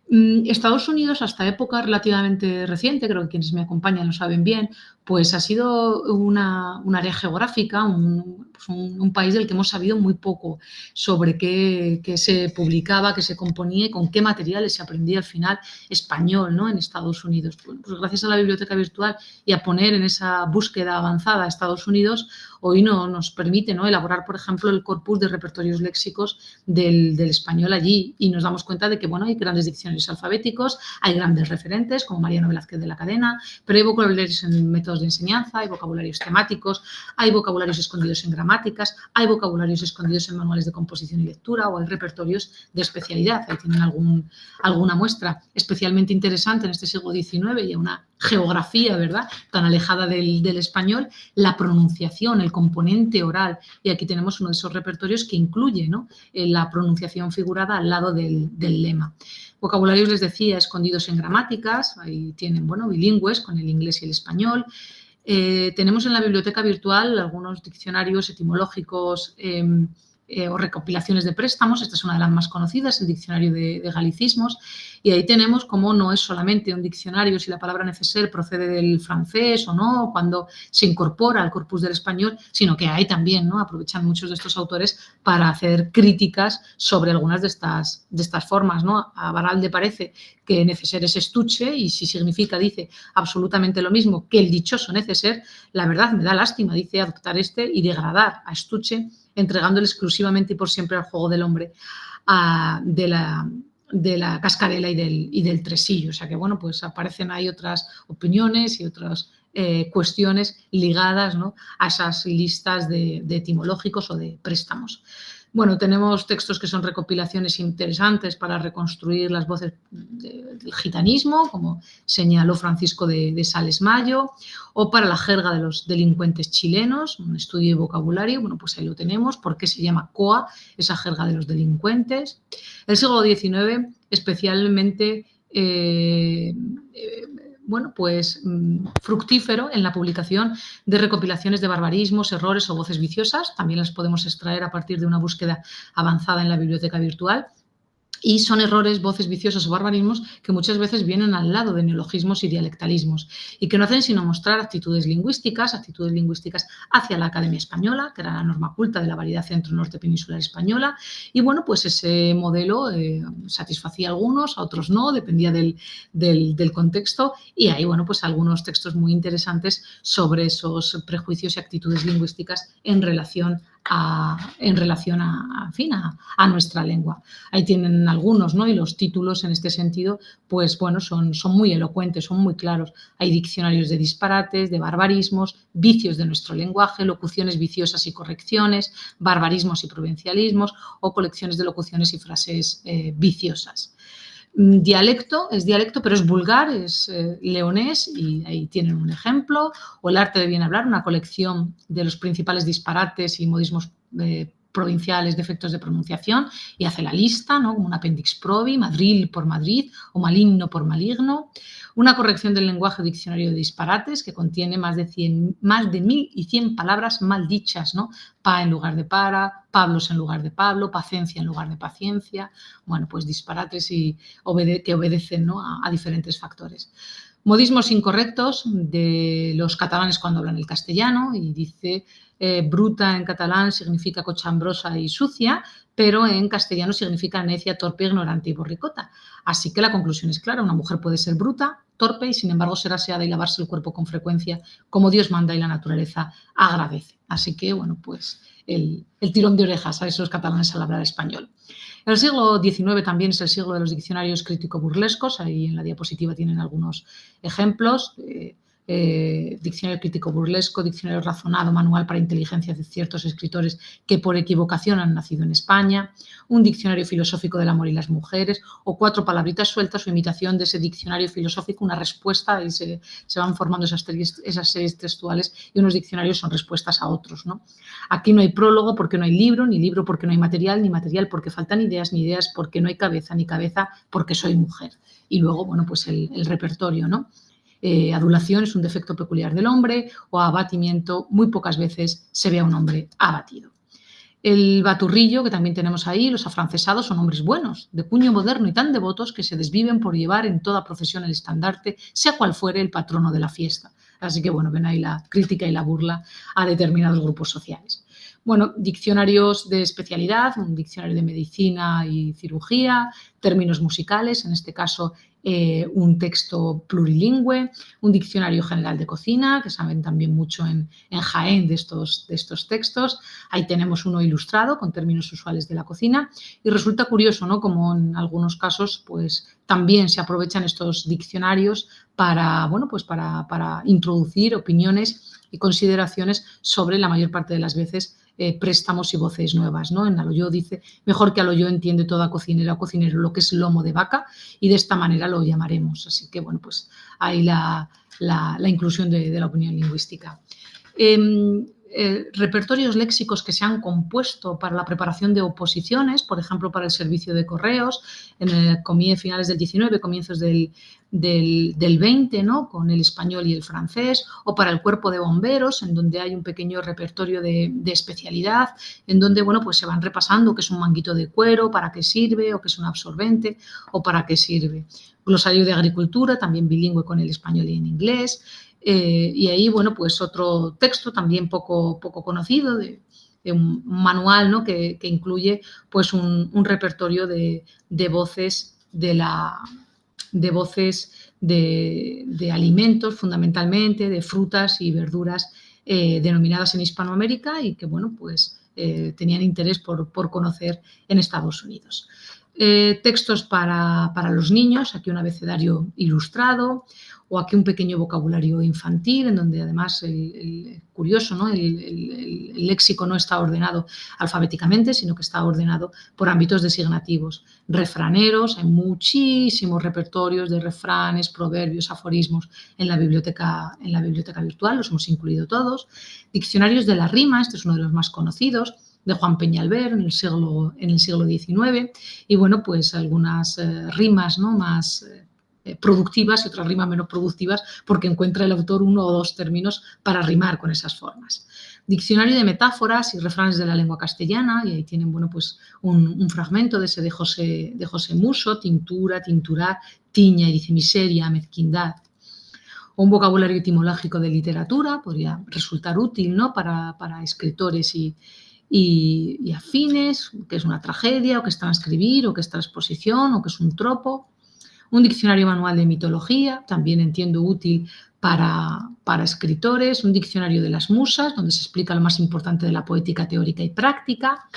Estados Unidos, hasta época relativamente reciente, creo que quienes me acompañan lo saben bien, pues ha sido un área geográfica, un país del que hemos sabido muy poco sobre qué se publicaba, qué se componía y con qué materiales se aprendía al final español, ¿no?, en Estados Unidos. Pues gracias a la biblioteca virtual y a poner en esa búsqueda avanzada a Estados Unidos, hoy nos permite, ¿no?, elaborar, por ejemplo, el corpus de repertorios léxicos del español allí y nos damos cuenta de que, bueno, hay grandes diccionarios alfabéticos, hay grandes referentes como Mariano Velázquez de la Cadena, pero hay vocabularios en métodos de enseñanza, hay vocabularios temáticos, hay vocabularios escondidos en gramáticas, hay vocabularios escondidos en manuales de composición y lectura o hay repertorios de especialidad. Ahí tienen alguna muestra especialmente interesante en este siglo XIX y una geografía, ¿verdad?, tan alejada del español, la pronunciación, el el componente oral. Y aquí tenemos uno de esos repertorios que incluye, ¿no?, la pronunciación figurada al lado del lema. Vocabularios, les decía, escondidos en gramáticas, ahí tienen, bueno, bilingües con el inglés y el español. Tenemos en la biblioteca virtual algunos diccionarios etimológicos o recopilaciones de préstamos. Esta es una de las más conocidas, el diccionario de galicismos, y ahí tenemos cómo no es solamente un diccionario si la palabra nécessaire procede del francés o no, cuando se incorpora al corpus del español, sino que hay también, ¿no?, aprovechan muchos de estos autores para hacer críticas sobre algunas de estas formas, ¿no? A Barral le parece que nécessaire es estuche, y si significa, dice, absolutamente lo mismo que el dichoso nécessaire, la verdad me da lástima, dice, adoptar y degradar a estuche, entregándole exclusivamente y por siempre al juego del hombre, de la cascarela y del tresillo. O sea que, bueno, pues aparecen ahí otras opiniones y otras cuestiones ligadas, ¿no?, a esas listas de etimológicos o de préstamos. Bueno, tenemos textos que son recopilaciones interesantes para reconstruir las voces del gitanismo, como señaló Francisco de Sales Mayo, o para la jerga de los delincuentes chilenos, un estudio de vocabulario. Bueno, pues ahí lo tenemos. ¿Por qué se llama COA, esa jerga de los delincuentes? El siglo XIX, especialmente bueno, pues fructífero en la publicación de recopilaciones de barbarismos, errores o voces viciosas. También las podemos extraer a partir de una búsqueda avanzada en la biblioteca virtual. Y son errores, voces viciosas o barbarismos que muchas veces vienen al lado de neologismos y dialectalismos y que no hacen sino mostrar actitudes lingüísticas hacia la Academia Española, que era la norma culta de la variedad centro-norte peninsular española. Y bueno, pues ese modelo satisfacía a algunos, a otros no, dependía del contexto. Y hay, bueno, pues algunos textos muy interesantes sobre esos prejuicios y actitudes lingüísticas en relación a nuestra lengua. Ahí tienen algunos, ¿no? Y los títulos en este sentido, pues bueno, son muy elocuentes, son muy claros. Hay diccionarios de disparates, de barbarismos, vicios de nuestro lenguaje, locuciones viciosas y correcciones, barbarismos y provincialismos, o colecciones de locuciones y frases viciosas. Dialecto, es dialecto, pero es vulgar, es leonés, y ahí tienen un ejemplo. O el arte de bien hablar, una colección de los principales disparates y modismos provinciales, defectos de pronunciación, y hace la lista, ¿no?, como un appendix probi, Madril por Madrid o maligno por maligno. Una corrección del lenguaje, diccionario de disparates, que contiene más de 1.100 palabras mal dichas, ¿no? Pa en lugar de para, Pablos en lugar de Pablo, pacencia en lugar de paciencia. Bueno, pues disparates que obedecen, ¿no?, a diferentes factores. Modismos incorrectos de los catalanes cuando hablan el castellano, y dice bruta en catalán significa cochambrosa y sucia, pero en castellano significa necia, torpe, ignorante y borricota. Así que la conclusión es clara: una mujer puede ser bruta, torpe y sin embargo ser aseada y lavarse el cuerpo con frecuencia como Dios manda y la naturaleza agradece. Así que, bueno, pues el tirón de orejas a esos catalanes al hablar español. El siglo XIX también es el siglo de los diccionarios crítico-burlescos. Ahí en la diapositiva tienen algunos ejemplos. Diccionario crítico burlesco, diccionario razonado, manual para inteligencia de ciertos escritores que por equivocación han nacido en España, un diccionario filosófico del amor y las mujeres, o 4 palabritas sueltas o imitación de ese diccionario filosófico, una respuesta, y se van formando esas series textuales, y unos diccionarios son respuestas a otros, ¿no? Aquí no hay prólogo porque no hay libro, ni libro porque no hay material, ni material porque faltan ideas, ni ideas porque no hay cabeza, ni cabeza porque soy mujer. Y luego, bueno, pues el repertorio, ¿no? Adulación es un defecto peculiar del hombre, o abatimiento, muy pocas veces se ve a un hombre abatido. El baturrillo, que también tenemos ahí, los afrancesados son hombres buenos, de puño moderno y tan devotos que se desviven por llevar en toda procesión el estandarte, sea cual fuere el patrono de la fiesta. Así que, bueno, ven ahí la crítica y la burla a determinados grupos sociales. Bueno, diccionarios de especialidad, un diccionario de medicina y cirugía, términos musicales, en este caso un texto plurilingüe, un diccionario general de cocina, que saben también mucho en Jaén de estos textos. Ahí tenemos uno ilustrado con términos usuales de la cocina, y resulta curioso, ¿no?, como en algunos casos pues también se aprovechan estos diccionarios para, bueno, pues para introducir opiniones y consideraciones sobre, la mayor parte de las veces, préstamos y voces nuevas, ¿no? En Aloyó dice: mejor que Aloyó entiende toda cocinera o cocinero lo que es lomo de vaca, y de esta manera lo llamaremos. Así que, bueno, pues ahí la inclusión de la opinión lingüística. repertorios léxicos que se han compuesto para la preparación de oposiciones, por ejemplo, para el servicio de correos, en finales del 19, comienzos del 20, ¿no? Con el español y el francés, o para el cuerpo de bomberos, en donde hay un pequeño repertorio de especialidad, en donde, bueno, pues se van repasando qué es un manguito de cuero, para qué sirve, o qué es un absorbente, o para qué sirve. Glosario de agricultura, también bilingüe con el español y en inglés. Y ahí, bueno, pues otro texto también poco conocido, de un manual, ¿no? que incluye pues un repertorio de voces de alimentos, fundamentalmente, de frutas y verduras denominadas en Hispanoamérica y que, bueno, pues tenían interés por conocer en Estados Unidos. Textos para los niños, aquí un abecedario ilustrado, o aquí un pequeño vocabulario infantil, en donde además curioso, ¿no? El léxico no está ordenado alfabéticamente, sino que está ordenado por ámbitos designativos. Refraneros, hay muchísimos repertorios de refranes, proverbios, aforismos en la biblioteca virtual, los hemos incluido todos. Diccionarios de la rima, este es uno de los más conocidos, de Juan Peñalver en el siglo XIX, y bueno, pues algunas rimas, ¿no? más productivas y otras rimas menos productivas, porque encuentra el autor uno o dos términos para rimar con esas formas. Diccionario de metáforas y refranes de la lengua castellana, y ahí tienen, bueno, pues un fragmento de ese de José Musso, tintura, tinturar, tiña, y dice miseria, mezquindad. O un vocabulario etimológico de literatura, podría resultar útil, ¿no? para escritores y afines, que es una tragedia, o que es transcribir, o que es transposición, o que es un tropo. Un diccionario manual de mitología, también entiendo útil para escritores. Un diccionario de las musas, donde se explica lo más importante de la poética teórica y práctica.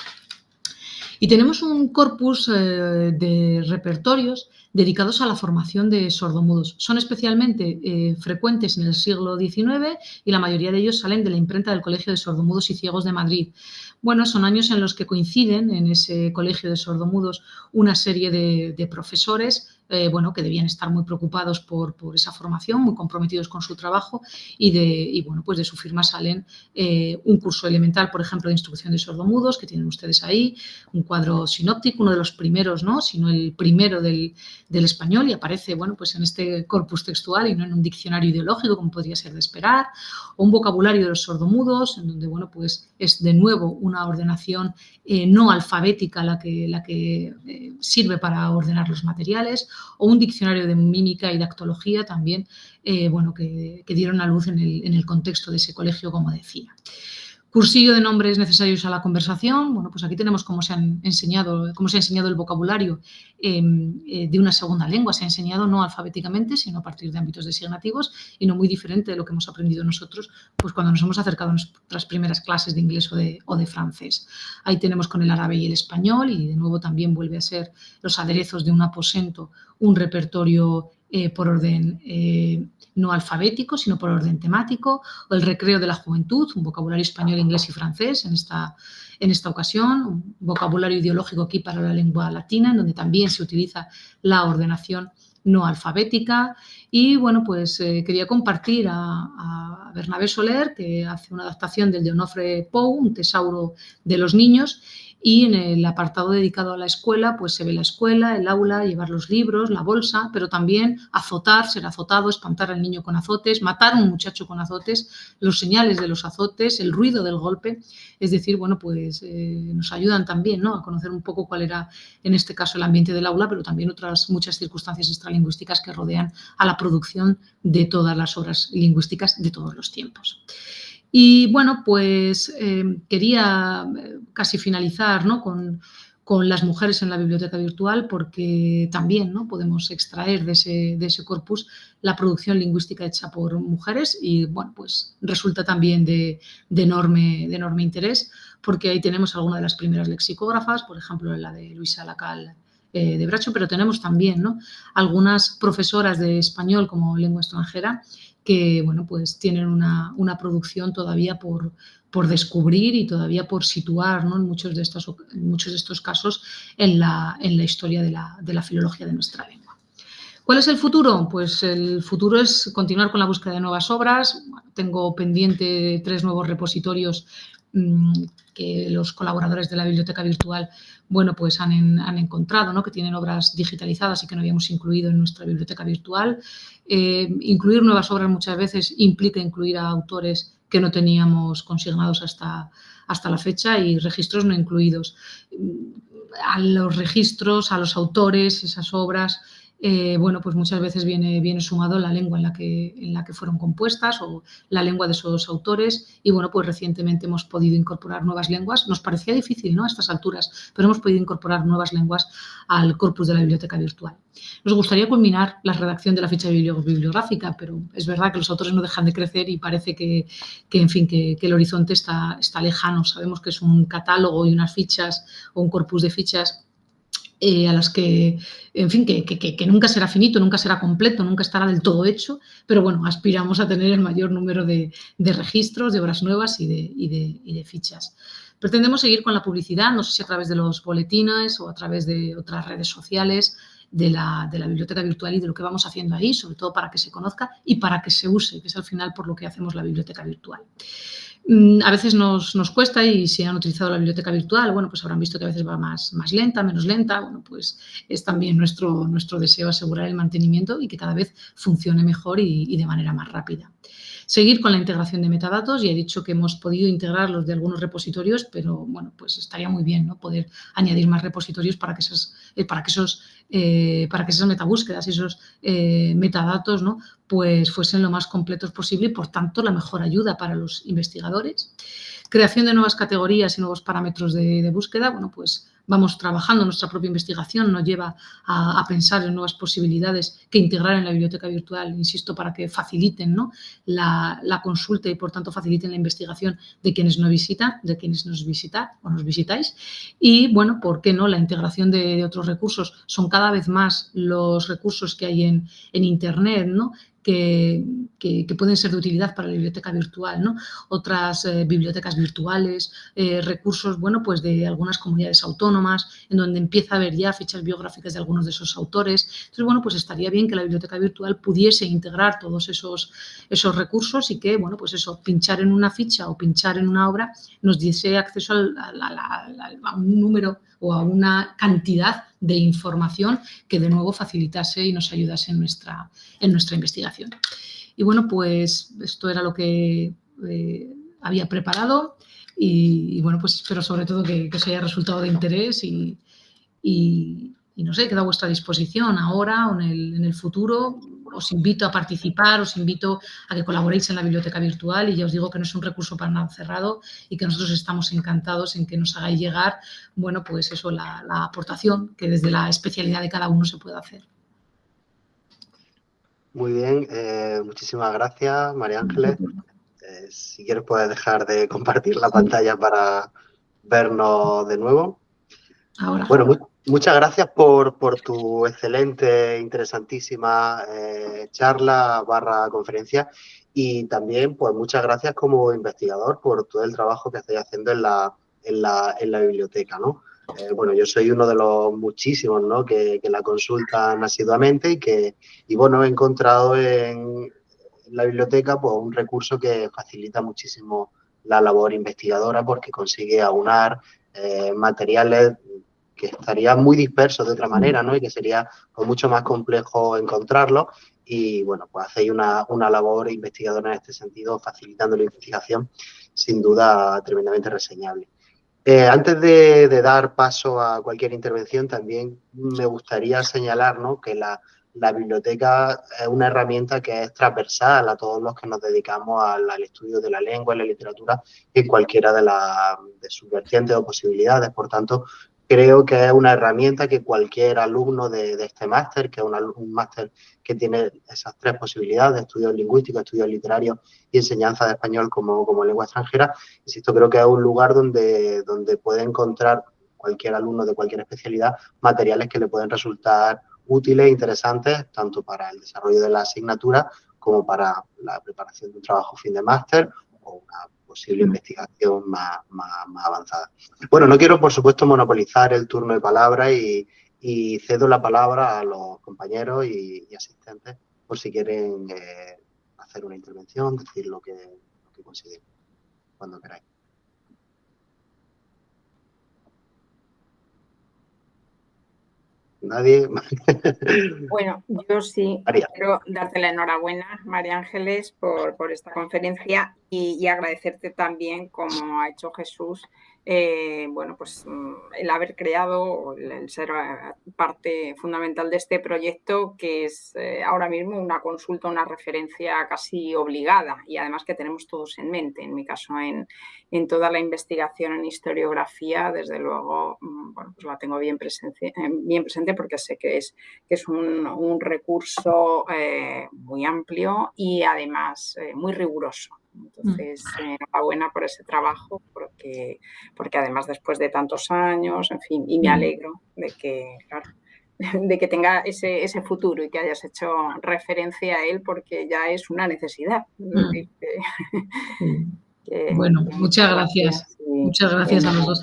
Y tenemos un corpus de repertorios dedicados a la formación de sordomudos. Son especialmente frecuentes en el siglo XIX y la mayoría de ellos salen de la imprenta del Colegio de Sordomudos y Ciegos de Madrid. Bueno, son años en los que coinciden en ese Colegio de Sordomudos una serie de profesores bueno, que debían estar muy preocupados por esa formación, muy comprometidos con su trabajo y bueno, pues de su firma salen un curso elemental, por ejemplo, de instrucción de sordomudos, que tienen ustedes ahí, un cuadro sinóptico, uno de los primeros, ¿no? Sino el primero del español, y aparece, bueno, pues en este corpus textual y no en un diccionario ideológico, como podría ser de esperar, o un vocabulario de los sordomudos, en donde, bueno, pues es de nuevo una ordenación no alfabética la que sirve para ordenar los materiales, o un diccionario de mímica y dactología también, bueno, que dieron a luz en el contexto de ese colegio, como decía. Cursillo de nombres necesarios a la conversación. Bueno, pues aquí tenemos cómo se ha enseñado el vocabulario de una segunda lengua. Se ha enseñado no alfabéticamente, sino a partir de ámbitos designativos y no muy diferente de lo que hemos aprendido nosotros pues cuando nos hemos acercado a nuestras primeras clases de inglés o de francés. Ahí tenemos con el árabe y el español, y de nuevo también vuelve a ser los aderezos de un aposento, un repertorio por orden no alfabético, sino por orden temático, o el recreo de la juventud, un vocabulario español, inglés y francés en esta ocasión, un vocabulario ideológico aquí para la lengua latina, en donde también se utiliza la ordenación no alfabética. Y bueno, pues quería compartir a Bernabé Soler, que hace una adaptación del de Onofre Pou, un tesauro de los niños, y en el apartado dedicado a la escuela, pues se ve la escuela, el aula, llevar los libros, la bolsa, pero también azotar, ser azotado, espantar al niño con azotes, matar a un muchacho con azotes, los señales de los azotes, el ruido del golpe. Es decir, bueno, pues nos ayudan también, ¿no?, a conocer un poco cuál era, en este caso, el ambiente del aula, pero también otras muchas circunstancias extralingüísticas que rodean a la producción de todas las obras lingüísticas de todos los tiempos. Y bueno, pues quería casi finalizar, ¿no?, con las mujeres en la biblioteca virtual, porque también, ¿no?, podemos extraer de ese corpus la producción lingüística hecha por mujeres y, bueno, pues resulta también de enorme interés, porque ahí tenemos algunas de las primeras lexicógrafas, por ejemplo, la de Luisa Lacal de Bracho, pero tenemos también, ¿no?, algunas profesoras de español como lengua extranjera que, bueno, pues tienen una producción todavía por descubrir y todavía por situar, ¿no?, en muchos de estos casos en la historia de la filología de nuestra lengua. ¿Cuál es el futuro? Pues el futuro es continuar con la búsqueda de nuevas obras. Tengo pendiente 3 nuevos repositorios que los colaboradores de la biblioteca virtual, bueno, pues han encontrado, ¿no? Que tienen obras digitalizadas y que no habíamos incluido en nuestra biblioteca virtual. Incluir nuevas obras muchas veces implica incluir a autores que no teníamos consignados hasta la fecha y registros no incluidos. A los registros, a los autores, esas obras, bueno, pues muchas veces viene sumado la lengua en la que fueron compuestas o la lengua de esos autores y, bueno, pues recientemente hemos podido incorporar nuevas lenguas. Nos parecía difícil, ¿no?, a estas alturas, pero hemos podido incorporar nuevas lenguas al corpus de la biblioteca virtual. Nos gustaría culminar la redacción de la ficha bibliográfica, pero es verdad que los autores no dejan de crecer y parece que en fin, que el horizonte está lejano. Sabemos que es un catálogo y unas fichas o un corpus de fichas a las que, en fin, que nunca será finito, nunca será completo, nunca estará del todo hecho, pero bueno, aspiramos a tener el mayor número de registros, de obras nuevas y de fichas. Pretendemos seguir con la publicidad, no sé si a través de los boletines o a través de otras redes sociales de la biblioteca virtual y de lo que vamos haciendo ahí, sobre todo para que se conozca y para que se use, que es al final por lo que hacemos la biblioteca virtual. A veces nos cuesta y si han utilizado la biblioteca virtual, bueno, pues habrán visto que a veces va más lenta, menos lenta. Bueno, pues es también nuestro deseo asegurar el mantenimiento y que cada vez funcione mejor y de manera más rápida. Seguir con la integración de metadatos. Ya he dicho que hemos podido integrarlos de algunos repositorios, pero bueno, pues estaría muy bien, ¿no?, poder añadir más repositorios para que esas metabúsquedas y esos metadatos, ¿no?, pues fuesen lo más completos posible y, por tanto, la mejor ayuda para los investigadores. Creación de nuevas categorías y nuevos parámetros de búsqueda. Bueno, pues vamos trabajando, nuestra propia investigación nos lleva a pensar en nuevas posibilidades que integrar en la biblioteca virtual, insisto, para que faciliten, ¿no?, la consulta y, por tanto, faciliten la investigación de quienes nos visitan, de quienes nos visitan o nos visitáis. Y, bueno, ¿por qué no? La integración de otros recursos. Son cada vez más los recursos que hay en Internet, ¿no?, que pueden ser de utilidad para la biblioteca virtual, ¿no? Otras bibliotecas virtuales, recursos, bueno, pues de algunas comunidades autónomas, en donde empieza a haber ya fichas biográficas de algunos de esos autores. Entonces, bueno, pues estaría bien que la biblioteca virtual pudiese integrar todos esos recursos y que, bueno, pues eso, pinchar en una ficha o pinchar en una obra nos diese acceso a un número o a una cantidad de información que, de nuevo, facilitase y nos ayudase en nuestra investigación. Y, bueno, pues esto era lo que había preparado y, bueno, pues espero sobre todo que os haya resultado de interés y no sé, queda a vuestra disposición ahora o en el futuro. Os invito a participar, os invito a que colaboréis en la biblioteca virtual y ya os digo que no es un recurso para nada cerrado y que nosotros estamos encantados en que nos hagáis llegar, bueno, pues eso, la aportación que desde la especialidad de cada uno se puede hacer. Muy bien, muchísimas gracias, María Ángeles. Si quieres puedes dejar de compartir la pantalla para vernos de nuevo. Ahora. Bueno, muchas gracias por tu excelente, interesantísima charla / conferencia y también pues muchas gracias como investigador por todo el trabajo que estáis haciendo en la biblioteca, ¿no? Bueno, yo soy uno de los muchísimos, ¿no?, que la consultan asiduamente y bueno, he encontrado en la biblioteca pues un recurso que facilita muchísimo la labor investigadora porque consigue aunar materiales que estarían muy dispersos de otra manera, ¿no?, y que sería pues, mucho más complejo encontrarlos y, bueno, pues hacéis una labor investigadora en este sentido, facilitando la investigación, sin duda tremendamente reseñable. Antes de dar paso a cualquier intervención, también me gustaría señalar, ¿no?, que la biblioteca es una herramienta que es transversal a todos los que nos dedicamos al estudio de la lengua y la literatura en cualquiera de sus vertientes o posibilidades. Por tanto, creo que es una herramienta que cualquier alumno de este máster, que es un máster que tiene esas 3 posibilidades, estudios lingüísticos, estudios literarios y enseñanza de español como lengua extranjera, insisto, creo que es un lugar donde puede encontrar cualquier alumno de cualquier especialidad materiales que le pueden resultar útiles e interesantes tanto para el desarrollo de la asignatura como para la preparación de un trabajo fin de máster o una posible investigación más avanzada. Bueno, no quiero, por supuesto, monopolizar el turno de palabra y y cedo la palabra a los compañeros y asistentes por si quieren hacer una intervención, decir lo que consideren, cuando queráis. ¿Nadie? Bueno, yo sí María. quiero darte la enhorabuena, María Ángeles, por esta conferencia y agradecerte también, como ha hecho Jesús, bueno, pues el haber creado, el ser parte fundamental de este proyecto, que es ahora mismo una consulta, una referencia casi obligada y además que tenemos todos en mente. En mi caso, en toda la investigación en historiografía, desde luego, bueno, pues la tengo bien presente porque sé que es un recurso muy amplio y además muy riguroso. Entonces, enhorabuena por ese trabajo, porque además después de tantos años, en fin, y me alegro de que, claro, de que tenga ese futuro y que hayas hecho referencia a él, porque ya es una necesidad. Es decir, bueno, muchas gracias. Muchas gracias a los dos.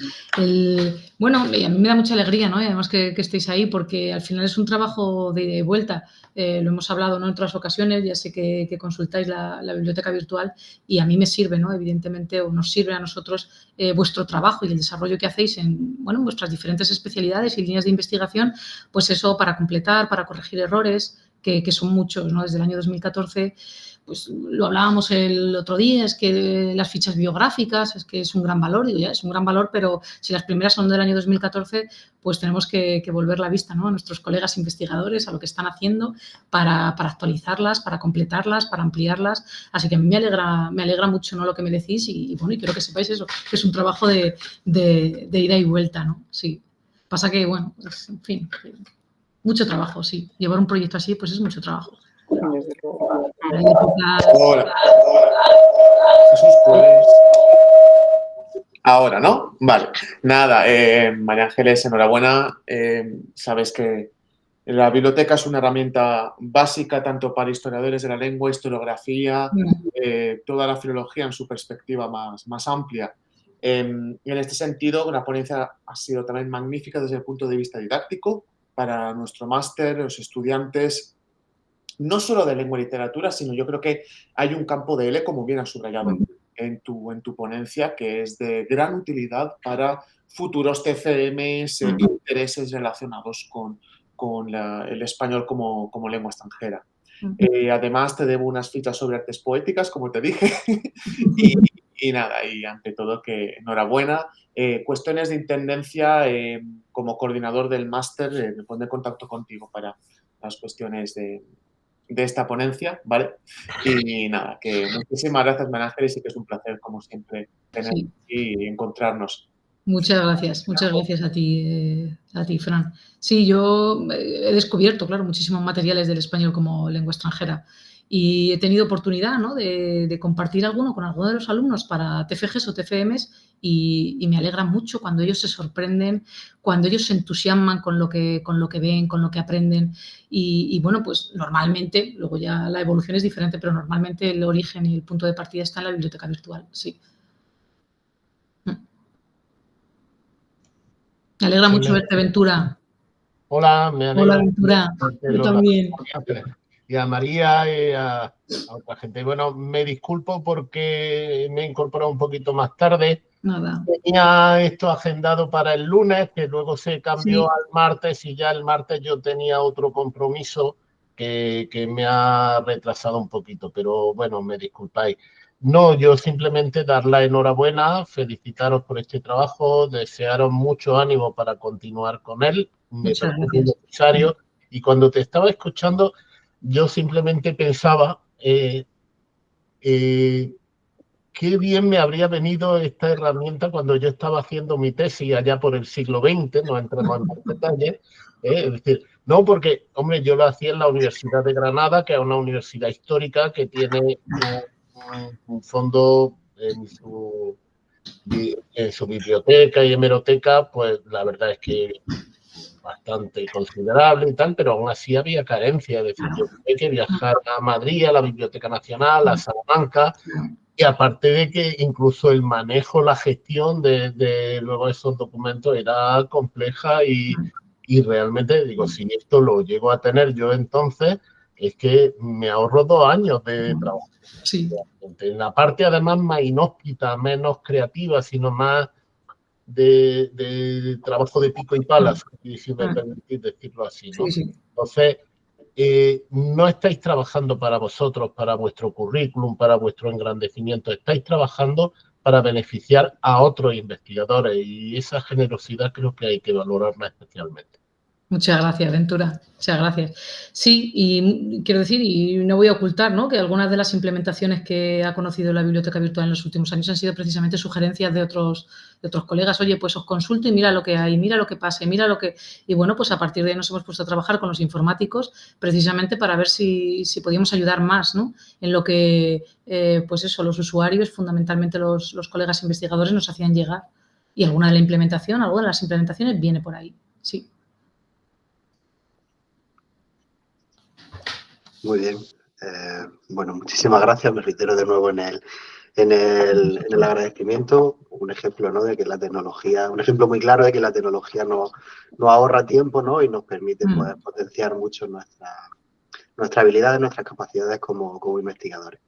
Bueno, a mí me da mucha alegría, ¿no? Y además que estéis ahí, porque al final es un trabajo de ida y vuelta. Lo hemos hablado, ¿no?, en otras ocasiones, ya sé que consultáis la biblioteca virtual y a mí me sirve, ¿no?, evidentemente, o nos sirve a nosotros vuestro trabajo y el desarrollo que hacéis en vuestras diferentes especialidades y líneas de investigación, pues eso, para completar, para corregir errores, que son muchos, ¿no? Desde el año 2014, pues lo hablábamos el otro día, es que las fichas biográficas, es que es un gran valor, digo, ya es un gran valor, pero si las primeras son del año 2014, pues tenemos que volver la vista, ¿no?, a nuestros colegas investigadores, a lo que están haciendo para actualizarlas, para completarlas, para ampliarlas. Así que a mí me alegra mucho, ¿no?, lo que me decís y bueno, y quiero que sepáis eso, que es un trabajo de ida y vuelta, ¿no? Sí. Pasa que, bueno, pues, en fin, mucho trabajo, sí. Llevar un proyecto así, pues es mucho trabajo. Hola. Jesús, ¿puedes? Ahora, ¿no? Vale. Nada, María Ángeles, enhorabuena. Sabes que la biblioteca es una herramienta básica tanto para historiadores de la lengua, historiografía, toda la filología en su perspectiva más amplia. En este sentido, la ponencia ha sido también magnífica desde el punto de vista didáctico para nuestro máster, los estudiantes, no solo de lengua y literatura, sino yo creo que hay un campo de L, como bien has subrayado en tu ponencia, que es de gran utilidad para futuros TCMs, intereses relacionados con el español como lengua extranjera. Además, te debo unas fichas sobre artes poéticas, como te dije, y nada, y ante todo que enhorabuena. Cuestiones de intendencia, como coordinador del máster, me pondré en contacto contigo para las cuestiones de esta ponencia, ¿vale? Y nada, que muchísimas gracias, María Ángeles, y que es un placer, como siempre, tener aquí y encontrarnos. Muchas gracias a ti, Fran. Sí, yo he descubierto, claro, muchísimos materiales del español como lengua extranjera y he tenido oportunidad, ¿no?, de compartir alguno con alguno de los alumnos para TFGs o TFMs y me alegra mucho cuando ellos se sorprenden, cuando ellos se entusiasman con lo que ven, con lo que aprenden y bueno, pues normalmente, luego ya la evolución es diferente, pero normalmente el origen y el punto de partida está en la biblioteca virtual, sí. Me alegra mucho verte, Ventura. Hola, me alegra. Hola, Ventura. Yo también. Y a María y a otra gente. Bueno, me disculpo porque me he incorporado un poquito más tarde. Nada. Tenía esto agendado para el lunes, que luego se cambió al martes y ya el martes yo tenía otro compromiso que me ha retrasado un poquito, pero bueno, me disculpáis. No, yo simplemente dar la enhorabuena, felicitaros por este trabajo, desearos mucho ánimo para continuar con él. Me parece muy necesario. Y cuando te estaba escuchando, yo simplemente pensaba qué bien me habría venido esta herramienta cuando yo estaba haciendo mi tesis allá por el siglo XX, no entremos en más detalles. Es decir, no, porque, hombre, yo lo hacía en la Universidad de Granada, que es una universidad histórica que tiene un fondo en su biblioteca y hemeroteca, pues la verdad es que bastante considerable y tal, pero aún así había carencia. Es decir, yo tuve que viajar a Madrid, a la Biblioteca Nacional, a Salamanca, y aparte de que incluso el manejo, la gestión de luego esos documentos era compleja y Y realmente digo, si esto lo llego a tener yo entonces, es que me ahorro 2 años de trabajo. Sí. En la parte además más inhóspita, menos creativa, sino más de trabajo de pico y pala, si me permitís decirlo así, ¿no? Sí, sí. Entonces, no estáis trabajando para vosotros, para vuestro currículum, para vuestro engrandecimiento, estáis trabajando para beneficiar a otros investigadores y esa generosidad creo que hay que valorarla especialmente. Muchas gracias, Ventura. Muchas gracias. Sí, y quiero decir, y no voy a ocultar, ¿no?, que algunas de las implementaciones que ha conocido la biblioteca virtual en los últimos años han sido precisamente sugerencias de otros colegas. Oye, pues os consulto y mira lo que hay, mira lo que pasa, mira lo que... Y bueno, pues a partir de ahí nos hemos puesto a trabajar con los informáticos precisamente para ver si podíamos ayudar más, ¿no?, en lo que, pues eso, los usuarios, fundamentalmente los colegas investigadores, nos hacían llegar. Y alguna de las implementaciones viene por ahí, sí. Muy bien. Bueno, muchísimas gracias. Me reitero de nuevo en el agradecimiento. Un ejemplo, ¿no?, de que la tecnología, un ejemplo muy claro de que la tecnología nos ahorra tiempo, ¿no?, y nos permite poder potenciar mucho nuestras habilidades, nuestras capacidades como investigadores.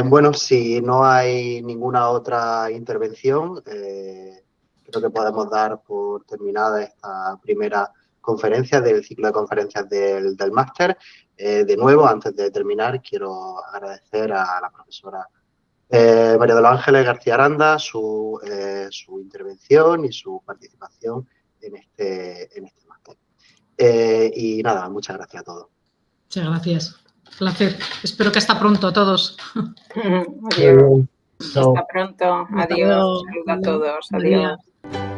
Bueno, si no hay ninguna otra intervención, creo que podemos dar por terminada esta primera conferencia del ciclo de conferencias del máster. De nuevo, antes de terminar, quiero agradecer a la profesora María de los Ángeles García Aranda su intervención y su participación en este máster. Y nada, muchas gracias a todos. Muchas gracias. Placer. Espero que hasta pronto a todos. Adiós. Hasta pronto. Adiós. Saludos a todos. Adiós.